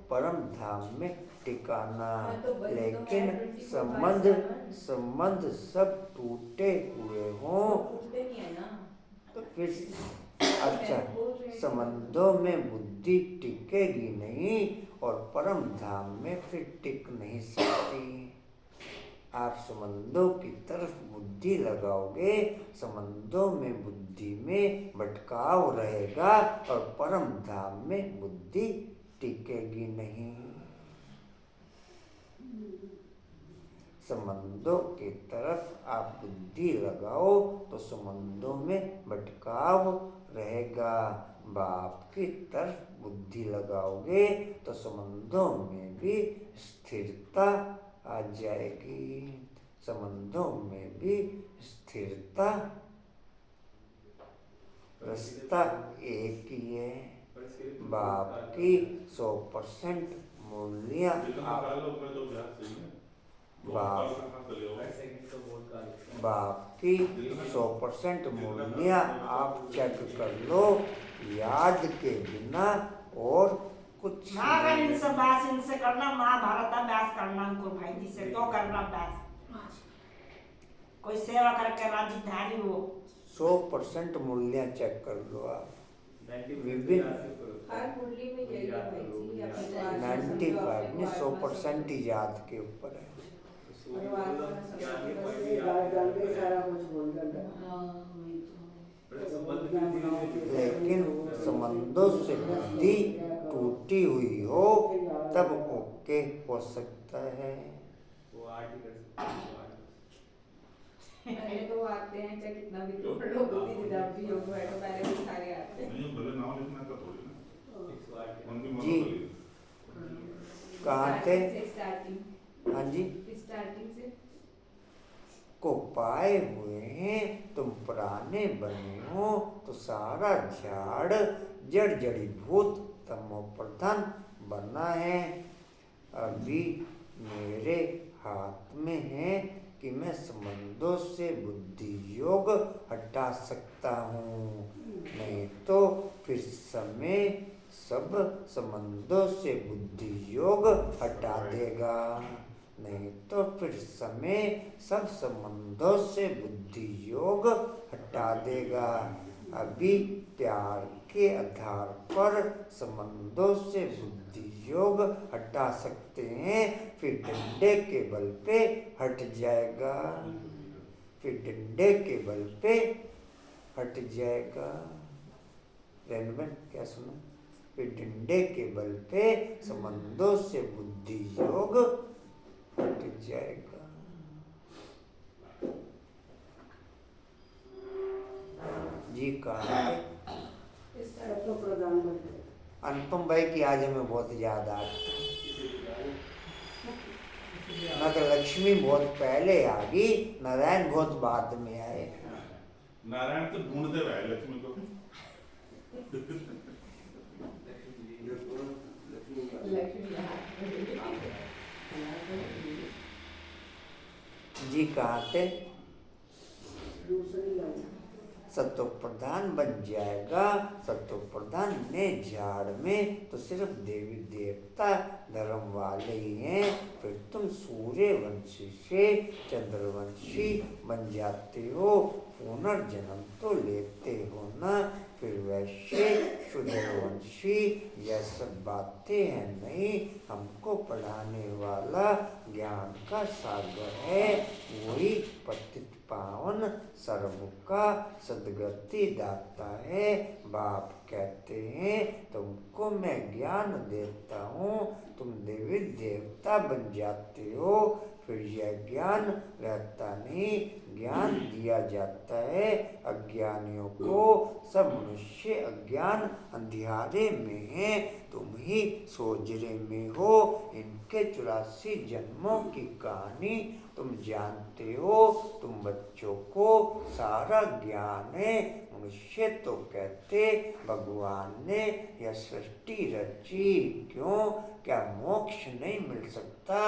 परम धाम में टिकाना। हाँ, तो वही तो है, लेकिन 24/7 संबंध सब टूटे हुए हों उठते नहीं है ना। तो फिर अच्छा, संबंधों में बुद्धि टिकेगी नहीं और परम धाम में फिर टिक नहीं सकती। आप संबंधों की तरफ बुद्धि लगाओगे, संबंधों में बुद्धि में भटकाव रहेगा और परम धाम में बुद्धि टिकेगी नहीं। संबंधों की तरफ आप बुद्धि लगाओ तो संबंधों में भटकाव रहेगा। बाप की तरफ बुद्धि लगाओगे तो संबंधों में भी स्थिरता आ जाएगी। संबंधों में भी स्थिरता। रास्ता एक ही है। बाप की 100% मूल्य बाप की 100% मूल्य आप चेक कर लो, याद के बिना और कुछ ना अगर इनसे बहस इनसे करना, महाभारत का बहस करना उनको भाई जी से तो करना बहस। कोई सेवा करके राजधानी हो। 100% मूल्य चेक कर लो आप। विभिन्न हर मुरली में यही है भाई जी, अपने 95 नहीं 100% ही याद के ऊपर है। जानते सारा कुछ बोल जाता लेकिन संबंधों से बुद्धि टूटी हुई हो तब ओके हो सकता है। पहले तो आते हैं चाहे कितना भी तोड़ लो, बुद्धि जब भी योग बैठो पहले भी सारे आते हैं। जी कहाँ थे? स्टार्टिंग हाँ जी, स्टार्टिंग से को पाए हुए हैं, तुम पुराने बने हो तो सारा झाड़ जड़ जड़ीभूत तमो प्रधान बना है। अभी मेरे हाथ में है कि मैं संबंधों से बुद्धि योग हटा सकता हूँ, नहीं तो फिर समय सब संबंधों से बुद्धि योग हटा देगा, नहीं तो फिर समय सब संबंधों से बुद्धि योग हटा देगा। अभी प्यार के आधार पर संबंधों से बुद्धि योग हटा सकते हैं, फिर डंडे के बल पे हट जाएगा, फिर डंडे के बल पे हट जाएगा। रेनबन क्या सुना? फिर डंडे के बल पे संबंधों से बुद्धि योग हट जाएगा। जी कहा तो प्रधानमंत्री अनुपम भाई की आज हमें बहुत याद आती है। न तो लक्ष्मी बहुत पहले आ गई, नारायण बहुत बाद में आए। नारायण तो ढूंढते रहे लक्ष्मी को। जी कहा थे दूसरी लाइन सत्व प्रधान बन जाएगा। सत्व प्रधान ने झाड़ में तो सिर्फ देवी देवता धर्म वाले ही हैं, फिर तुम सूर्यवंशी से चंद्रवंशी बन जाते हो, पुनर्जन्म तो लेते हो ना, फिर वैसे सूर्यवंशी यह सब बातें हैं नहीं, हमको पढ़ाने वाला ज्ञान का सागर है, वही पतित पावन सर्व का सदगति दाता है। बाप कहते हैं तुमको मैं ज्ञान देता हूँ, तुम देवी देवता बन जाते हो, फिर यह ज्ञान रहता नहीं, ज्ञान दिया जाता है अज्ञानियों को। सब मनुष्य अज्ञान अंधियारे में है, तुम ही सोजरे में हो। इनके 84 जन्मों की कहानी तुम जानते हो, तुम बच्चों को सारा ज्ञान है। मनुष्य तो कहते भगवान ने यह सृष्टि रची, क्यों क्या मोक्ष नहीं मिल सकता?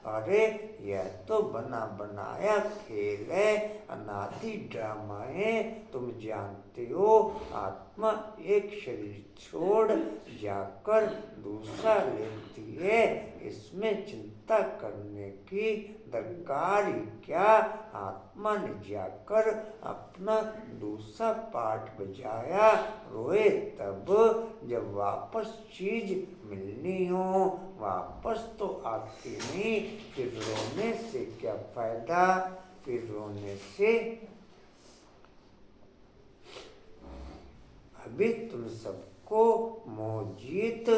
अरे यह तो बना बनाया खेल है, अनादि ड्रामा है। तुम जानते हो आत्मा एक शरीर छोड़ जाकर दूसरा लेती है, इसमें चिंता करने की दरकार ही क्या? आत्मा ने जाकर अपना दूसरा पाठ बजाया, रोए तब जब वापस चीज मिलनी हो, वापस तो आती नहीं, फिर रोने से क्या फायदा? फिर रोने से अभी तुम सबको मोहजीत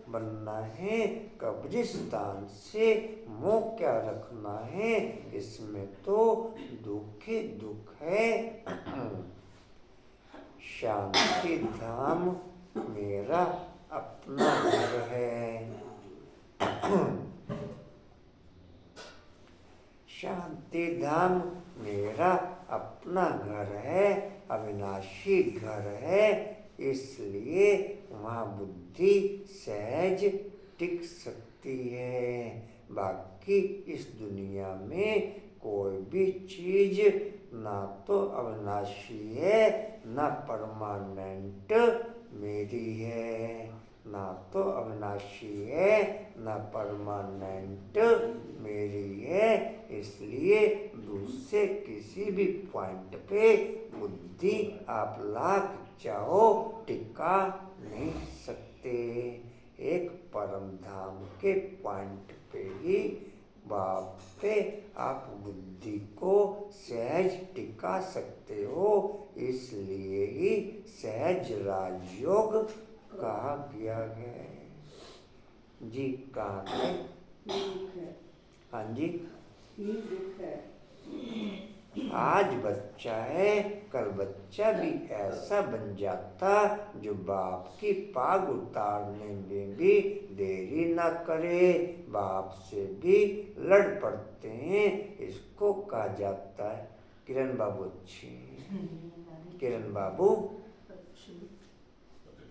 बनना है, कब्रिस्तान से मोह क्या रखना है, इसमें तो दुख ही दुख है। शांति धाम मेरा अपना घर है, शांति धाम मेरा अपना घर है, अविनाशी घर है, इसलिए वहाँ बुद्धि सहज टिक सकती है। बाकी इस दुनिया में कोई भी चीज ना तो अविनाशी है, ना परमानेंट मेरी है, ना तो अविनाशी है, ना परमानेंट मेरी है। इसलिए दूसरे किसी भी पॉइंट पे बुद्धि आप लाख चाहो टिका नहीं सकते। एक परम धाम के पॉइंट पे ही बाप पे आप बुद्धि को सहज टिका सकते हो, इसलिए ही सहज राजयोग कहा गया है। जी कहाँ है? दुख है, हाँ जी ये दुख है। आज बच्चा है, कल बच्चा भी ऐसा बन जाता जो बाप की पाग उतारने में भी देरी ना करे, बाप से भी लड़ पड़ते हैं, इसको कहा जाता है। किरण बाबू अच्छी, किरण बाबू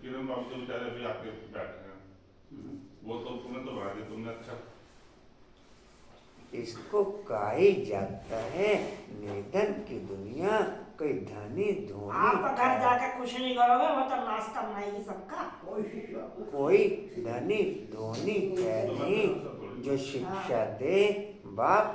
किरण बाबू तो बेचारे अभी आपके बैठे हैं, वो तो तुमने तो बना दिया, तुमने अच्छा। इसको कहा ही जाता है निधन की दुनिया, कोई धनी धोनी आप तो घर जाकर कुछ नहीं करोगे, वो तो नाश्ता बनाएगी सबका। कोई धनी धोनी है नहीं जो शिक्षा दे। बाप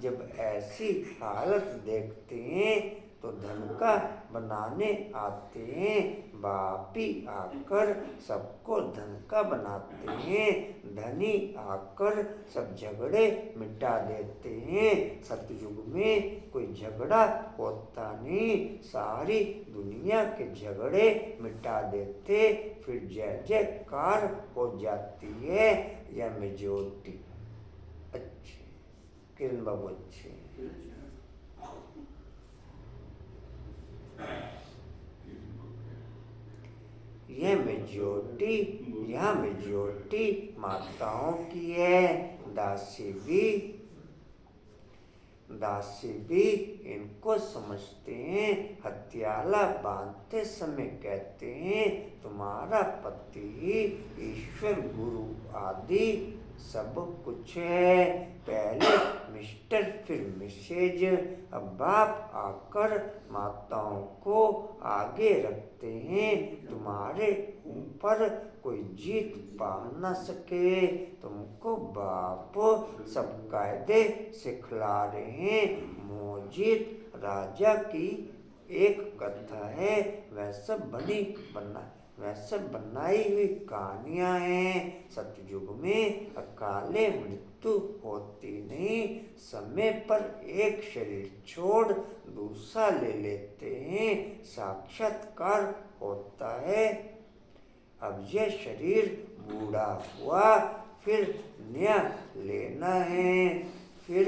जब ऐसी हालत देखते हैं तो धन का बनाने आते हैं, बाप ही आकर सबको धन का बनाते हैं, धनी आकर सब झगड़े मिटा देते हैं। सतयुग में कोई झगड़ा होता नहीं, सारी दुनिया के झगड़े मिटा देते, फिर जय जयकार हो जाती है। यह मेजोरिटी अच्छी, किरण बाबू अच्छी। यह मेजोरिटी माताओं की है। दासी भी इनको समझते हैं। हथियाला बांधते समय कहते हैं तुम्हारा पति ही ईश्वर गुरु आदि सब कुछ है। पहले मिस्टर फिर मिसेज। अब बाप आकर माताओं को आगे रखते हैं, तुम्हारे ऊपर कोई जीत पा न सके। तुमको बाप सब कायदे सिखला रहे हैं। मोजीत राजा की एक कथा है, वह सब बनाई हुई कहानियां हैं। सतयुग में अकाले मृत्यु होती नहीं, समय पर एक शरीर छोड़ दूसरा ले लेते हैं, साक्षात्कार होता है। अब यह शरीर बूढ़ा हुआ, फिर नया लेना है, फिर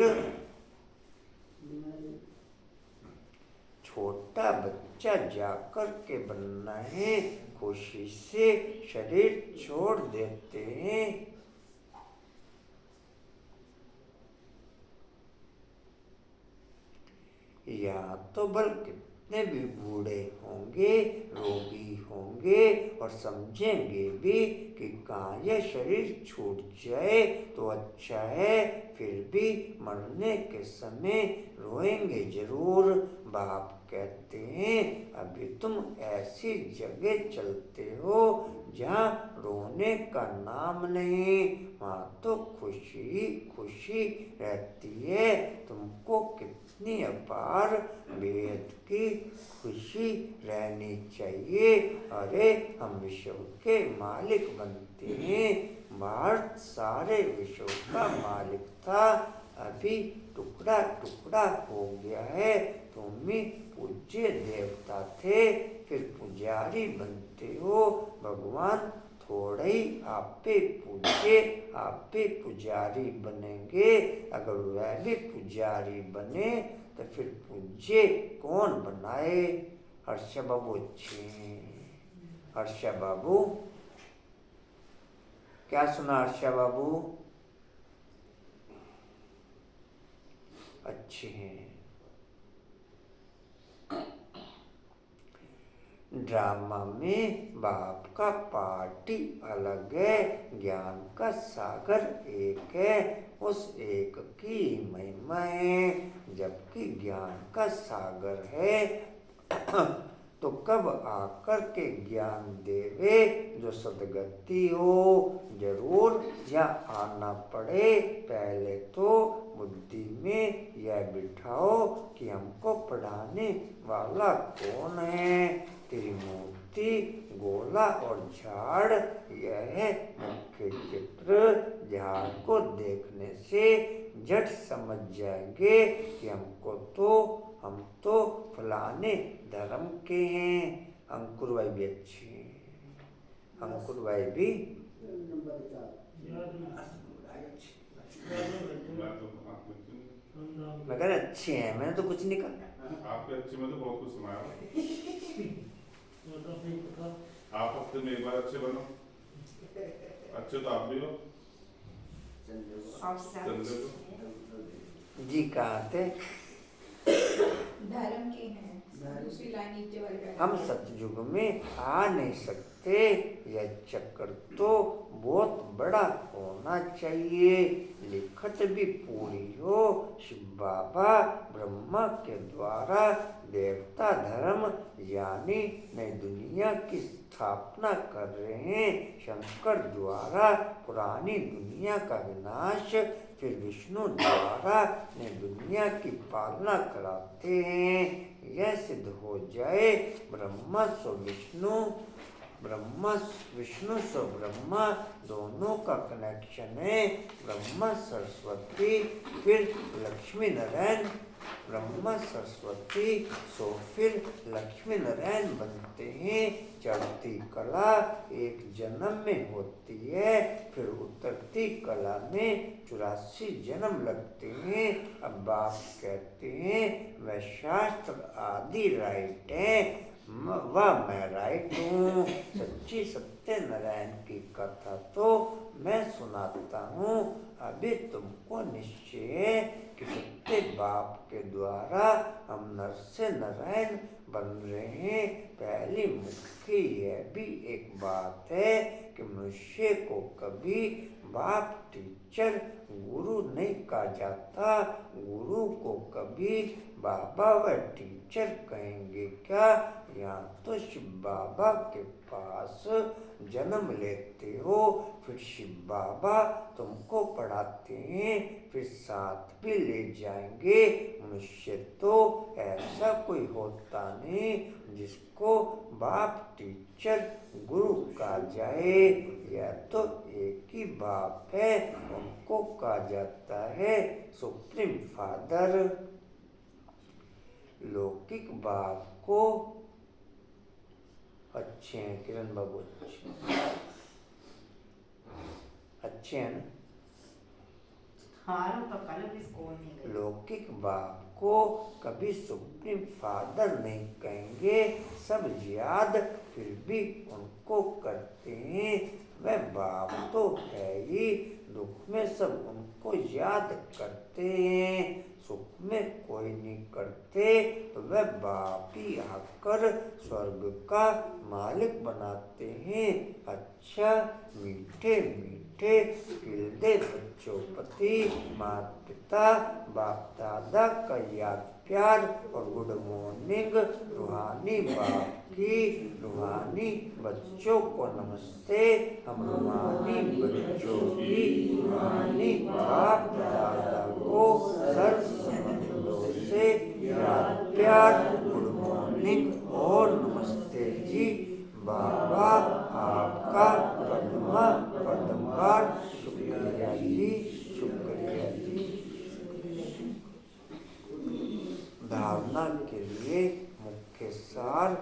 छोटा बच्चा जाकर के बनना है, खुशी से शरीर छोड़ देते हैं। यहाँ तो बल कितने भी बूढ़े होंगे, रोगी होंगे और समझेंगे भी कि कहाँ यह शरीर छूट जाए तो अच्छा है, फिर भी मरने के समय रोएंगे जरूर। बाप कहते हैं अभी तुम ऐसी जगह चलते हो जहाँ रोने का नाम नहीं, वहाँ तो खुशी ही खुशी रहती है। तुमको कितनी अपार बेहद की खुशी रहनी चाहिए। अरे हम विश्व के मालिक बनते हैं। भारत सारे विश्व का मालिक था, अभी टुकड़ा टुकड़ा हो गया है। तुम ही पूज्य देवता थे, फिर पुजारी बनते हो। भगवान थोड़े ही आप पे पूज्य, आप पे पुजारी बनेंगे। अगर वह भी पुजारी बने तो फिर पूज्य कौन बनाए? हर्षा बाबू अच्छी, हर्षा बाबू क्या सुना? हर्षा बाबू अच्छे हैं। ड्रामा में बाप का पार्टी अलग है, ज्ञान का सागर एक है, उस एक की महिमा है। जबकि ज्ञान का सागर है तो कब आकर के ज्ञान देवे जो सदगति हो। जरूर यहाँ आना पड़े, पहले तो बुद्धि में यह बिठाओ कि हमको पढ़ाने वाला कौन है। त्रिमूर्ति, गोला और झाड़, यह है मुख्य चित्र। झाड़ को देखने से झट समझ जाएंगे कि हम तो फलाने धर्म के हैं। अंकुर भाई भी अच्छी, अंकुर भाई भी मैं तो आपको मैं कह रहा अच्छे हैं, मैंने तो कुछ नहीं कहा। आपके अच्छे में तो बहुत कुछ सुनाया। आप हफ्ते में एक बार अच्छे बनो, अच्छे तो आप भी हो। चंद्र को जी कहाँ थे? धर्म के हैं, दूसरी लाइन नीचे वाली लाइन। हम सतयुग में आ नहीं सकते, यह चक्र तो बहुत बड़ा होना चाहिए। लिखत भी पूरी हो, शिव बाबा ब्रह्मा के द्वारा देवता धर्म यानी नई दुनिया की स्थापना कर रहे हैं। शंकर द्वारा पुरानी दुनिया का विनाश, फिर विष्णु द्वारा नई दुनिया की पालना कराते हैं। यह सिद्ध हो जाए ब्रह्मा सो विष्णु, विष्णु सो ब्रह्मा दोनों का कनेक्शन है। ब्रह्मा सरस्वती फिर लक्ष्मी नारायण, ब्रह्मा सरस्वती सो फिर लक्ष्मी नारायण बनते हैं। चढ़ती कला एक जन्म में होती है, फिर उतरती कला में 84 जन्म लगते हैं। अब बाप कहते हैं वह शास्त्र आदि राइट है, वह मैं राइट हूँ। सच्ची सत्यनारायण की कथा तो मैं सुनाता हूँ। अभी तुमको निश्चय है कि सत्य बाप के द्वारा हम नर से नारायण बन रहे हैं। पहली मुख्य यह भी एक बात है कि मनुष्य को कभी बाप टीचर गुरु नहीं कहा जाता। गुरु को कभी बाबा व टीचर कहेंगे क्या? यहाँ तो शिव बाबा के पास जन्म लेते हो, फिर शिव बाबा तुमको पढ़ाते हैं, फिर साथ भी ले जाएंगे। मनुष्य तो ऐसा कोई होता नहीं जिसको बाप टीचर गुरु कहा जाए। यह तो एक ही बाप है, उनको कहा जाता है सुप्रीम फादर। लौकिक बाप को अच्छे हैं किरण बाबू, अच्छे हैं ना? लौकिक बाप को कभी सुप्रीम फादर नहीं कहेंगे, सब याद फिर भी उनको करते हैं। वह बाप तो है ही, दुख में सब उनको याद करते हैं, सुख में कोई नहीं करते। तो वह बाप ही आकर स्वर्ग का मालिक बनाते हैं। अच्छा मीठे मीठे किल्दे बच्चों प्रति माता पिता बाप दादा का याद प्यार और गुड मॉर्निंग। रूहानी बाप की रूहानी बच्चों को नमस्ते। हम रूहानी बच्चों की रूहानी बाप दादा को सर्व संबंधों से याद प्यार गुड मॉर्निंग और नमस्ते जी। बाबा आपका पद्मवार शुक्रिया जी, शुक्रिया जी। धारणा के लिए मुख्य सार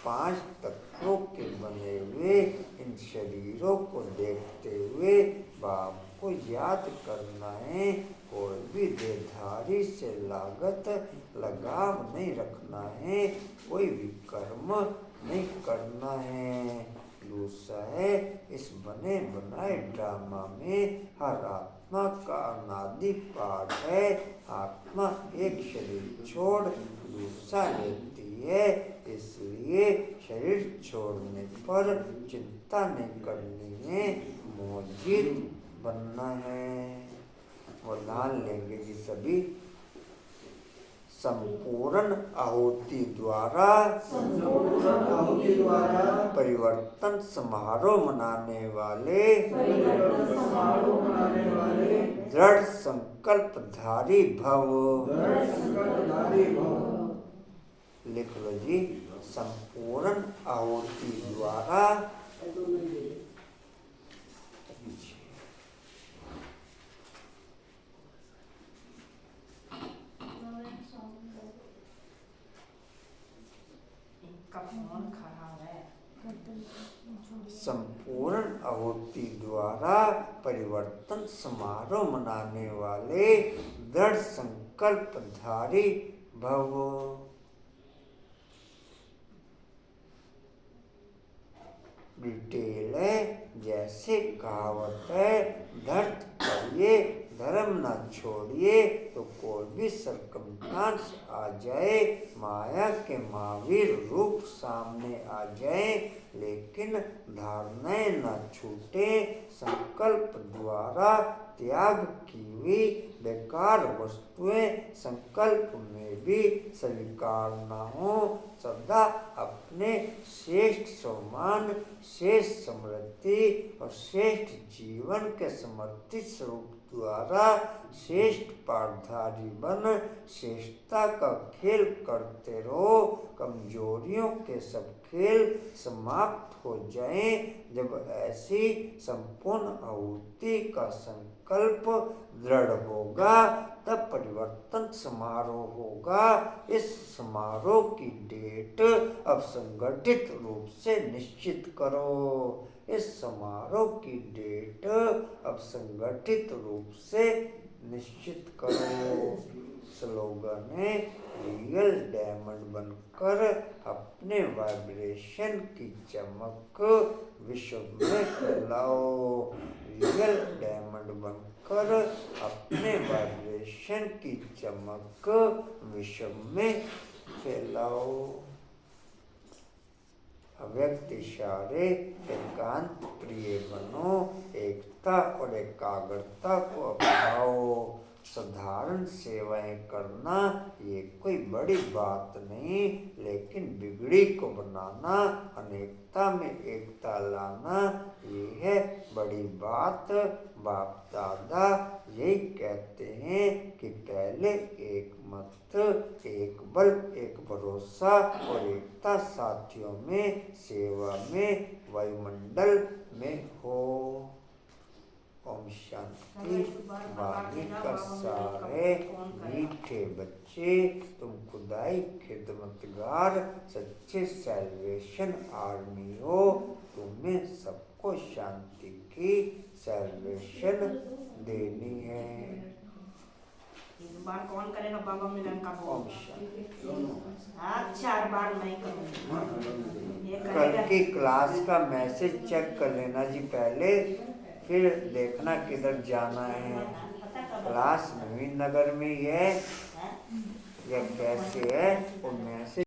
5 तत्वों के बने हुए इन शरीरों को देखते हुए बाप को याद करना है। कोई भी देहधारी से लागत लगाव नहीं रखना है, कोई भी कर्म नहीं करना है। दूसरा है इस बने बनाए ड्रामा में हर आत्मा का अनादि पाठ है। आत्मा एक शरीर छोड़ दूसरा लेती है, इसलिए शरीर छोड़ने पर चिंता नहीं करनी है, मौजूद बनना है। वो ध्यान लेंगे जी सभी। संपूर्ण आहुति द्वारा परिवर्तन समारोह मनाने वाले दृढ़ संकल्पधारी भव। लिख लो जी, संपूर्ण आहुति द्वारा संपूर्ण आहुति द्वारा परिवर्तन समारोह मनाने वाले दृढ़ संकल्प संकल्पधारी भव। डिटेल है, जैसे कहावत है, धर्त करिए धर्म न छोड़िए, तो कोई भी सरकमस्टांस आ जाए, माया के महावीर रूप सामने आ जाए, लेकिन धारणाएं न छूटे। संकल्प द्वारा त्याग की हुई बेकार वस्तुएं संकल्प में भी स्वीकार न हो। सदा अपने श्रेष्ठ सम्मान, श्रेष्ठ समृद्धि और श्रेष्ठ जीवन के समर्थित स्वरूप द्वारा श्रेष्ठ पारधारी बन श्रेष्ठता का खेल करते रहो। कमजोरियों के सब खेल समाप्त हो जाएं। जब ऐसी संपूर्ण आहुति का संकल्प दृढ़ होगा, तब परिवर्तन समारोह होगा। इस समारोह की डेट अब संगठित रूप से निश्चित करो। इस समारोह की डेट अब संगठित रूप से निश्चित करो। स्लोगन है, रियल डायमंड बनकर अपने वाइब्रेशन की चमक विश्व में फैलाओ। रियल डायमंड बनकर अपने वाइब्रेशन की चमक विश्व में फैलाओ। अव्यक्त इशारे एकांत प्रिय बनो, एकता और एकाग्रता को अपनाओ। साधारण सेवाएं करना ये कोई बड़ी बात नहीं, लेकिन बिगड़ी को बनाना, अनेकता में एकता लाना, ये है बड़ी बात। बाप दादा यही कहते हैं कि पहले एक मत, एक बल, एक भरोसा और एकता साथियों में, सेवा में, वायुमंडल में हो। ओम शांति। वाणी का सार है, मीठे बच्चे तुम खुदाई खिदमतगार सच्चे सैल्वेशन आर्मी हो। तुम्हें सबको शांति की सैल्वेशन देनी है। इस बार कौन करेगा बाबा मिलन का ओम भोग? शांति। अच्छा, हर बार मैं करूँगी। ये कल करेगा। की क्लास का मैसेज चेक कर लेना जी पहले, फिर देखना किधर जाना है। क्लास नवीन नगर में ही है या कैसे है, वो मैसेज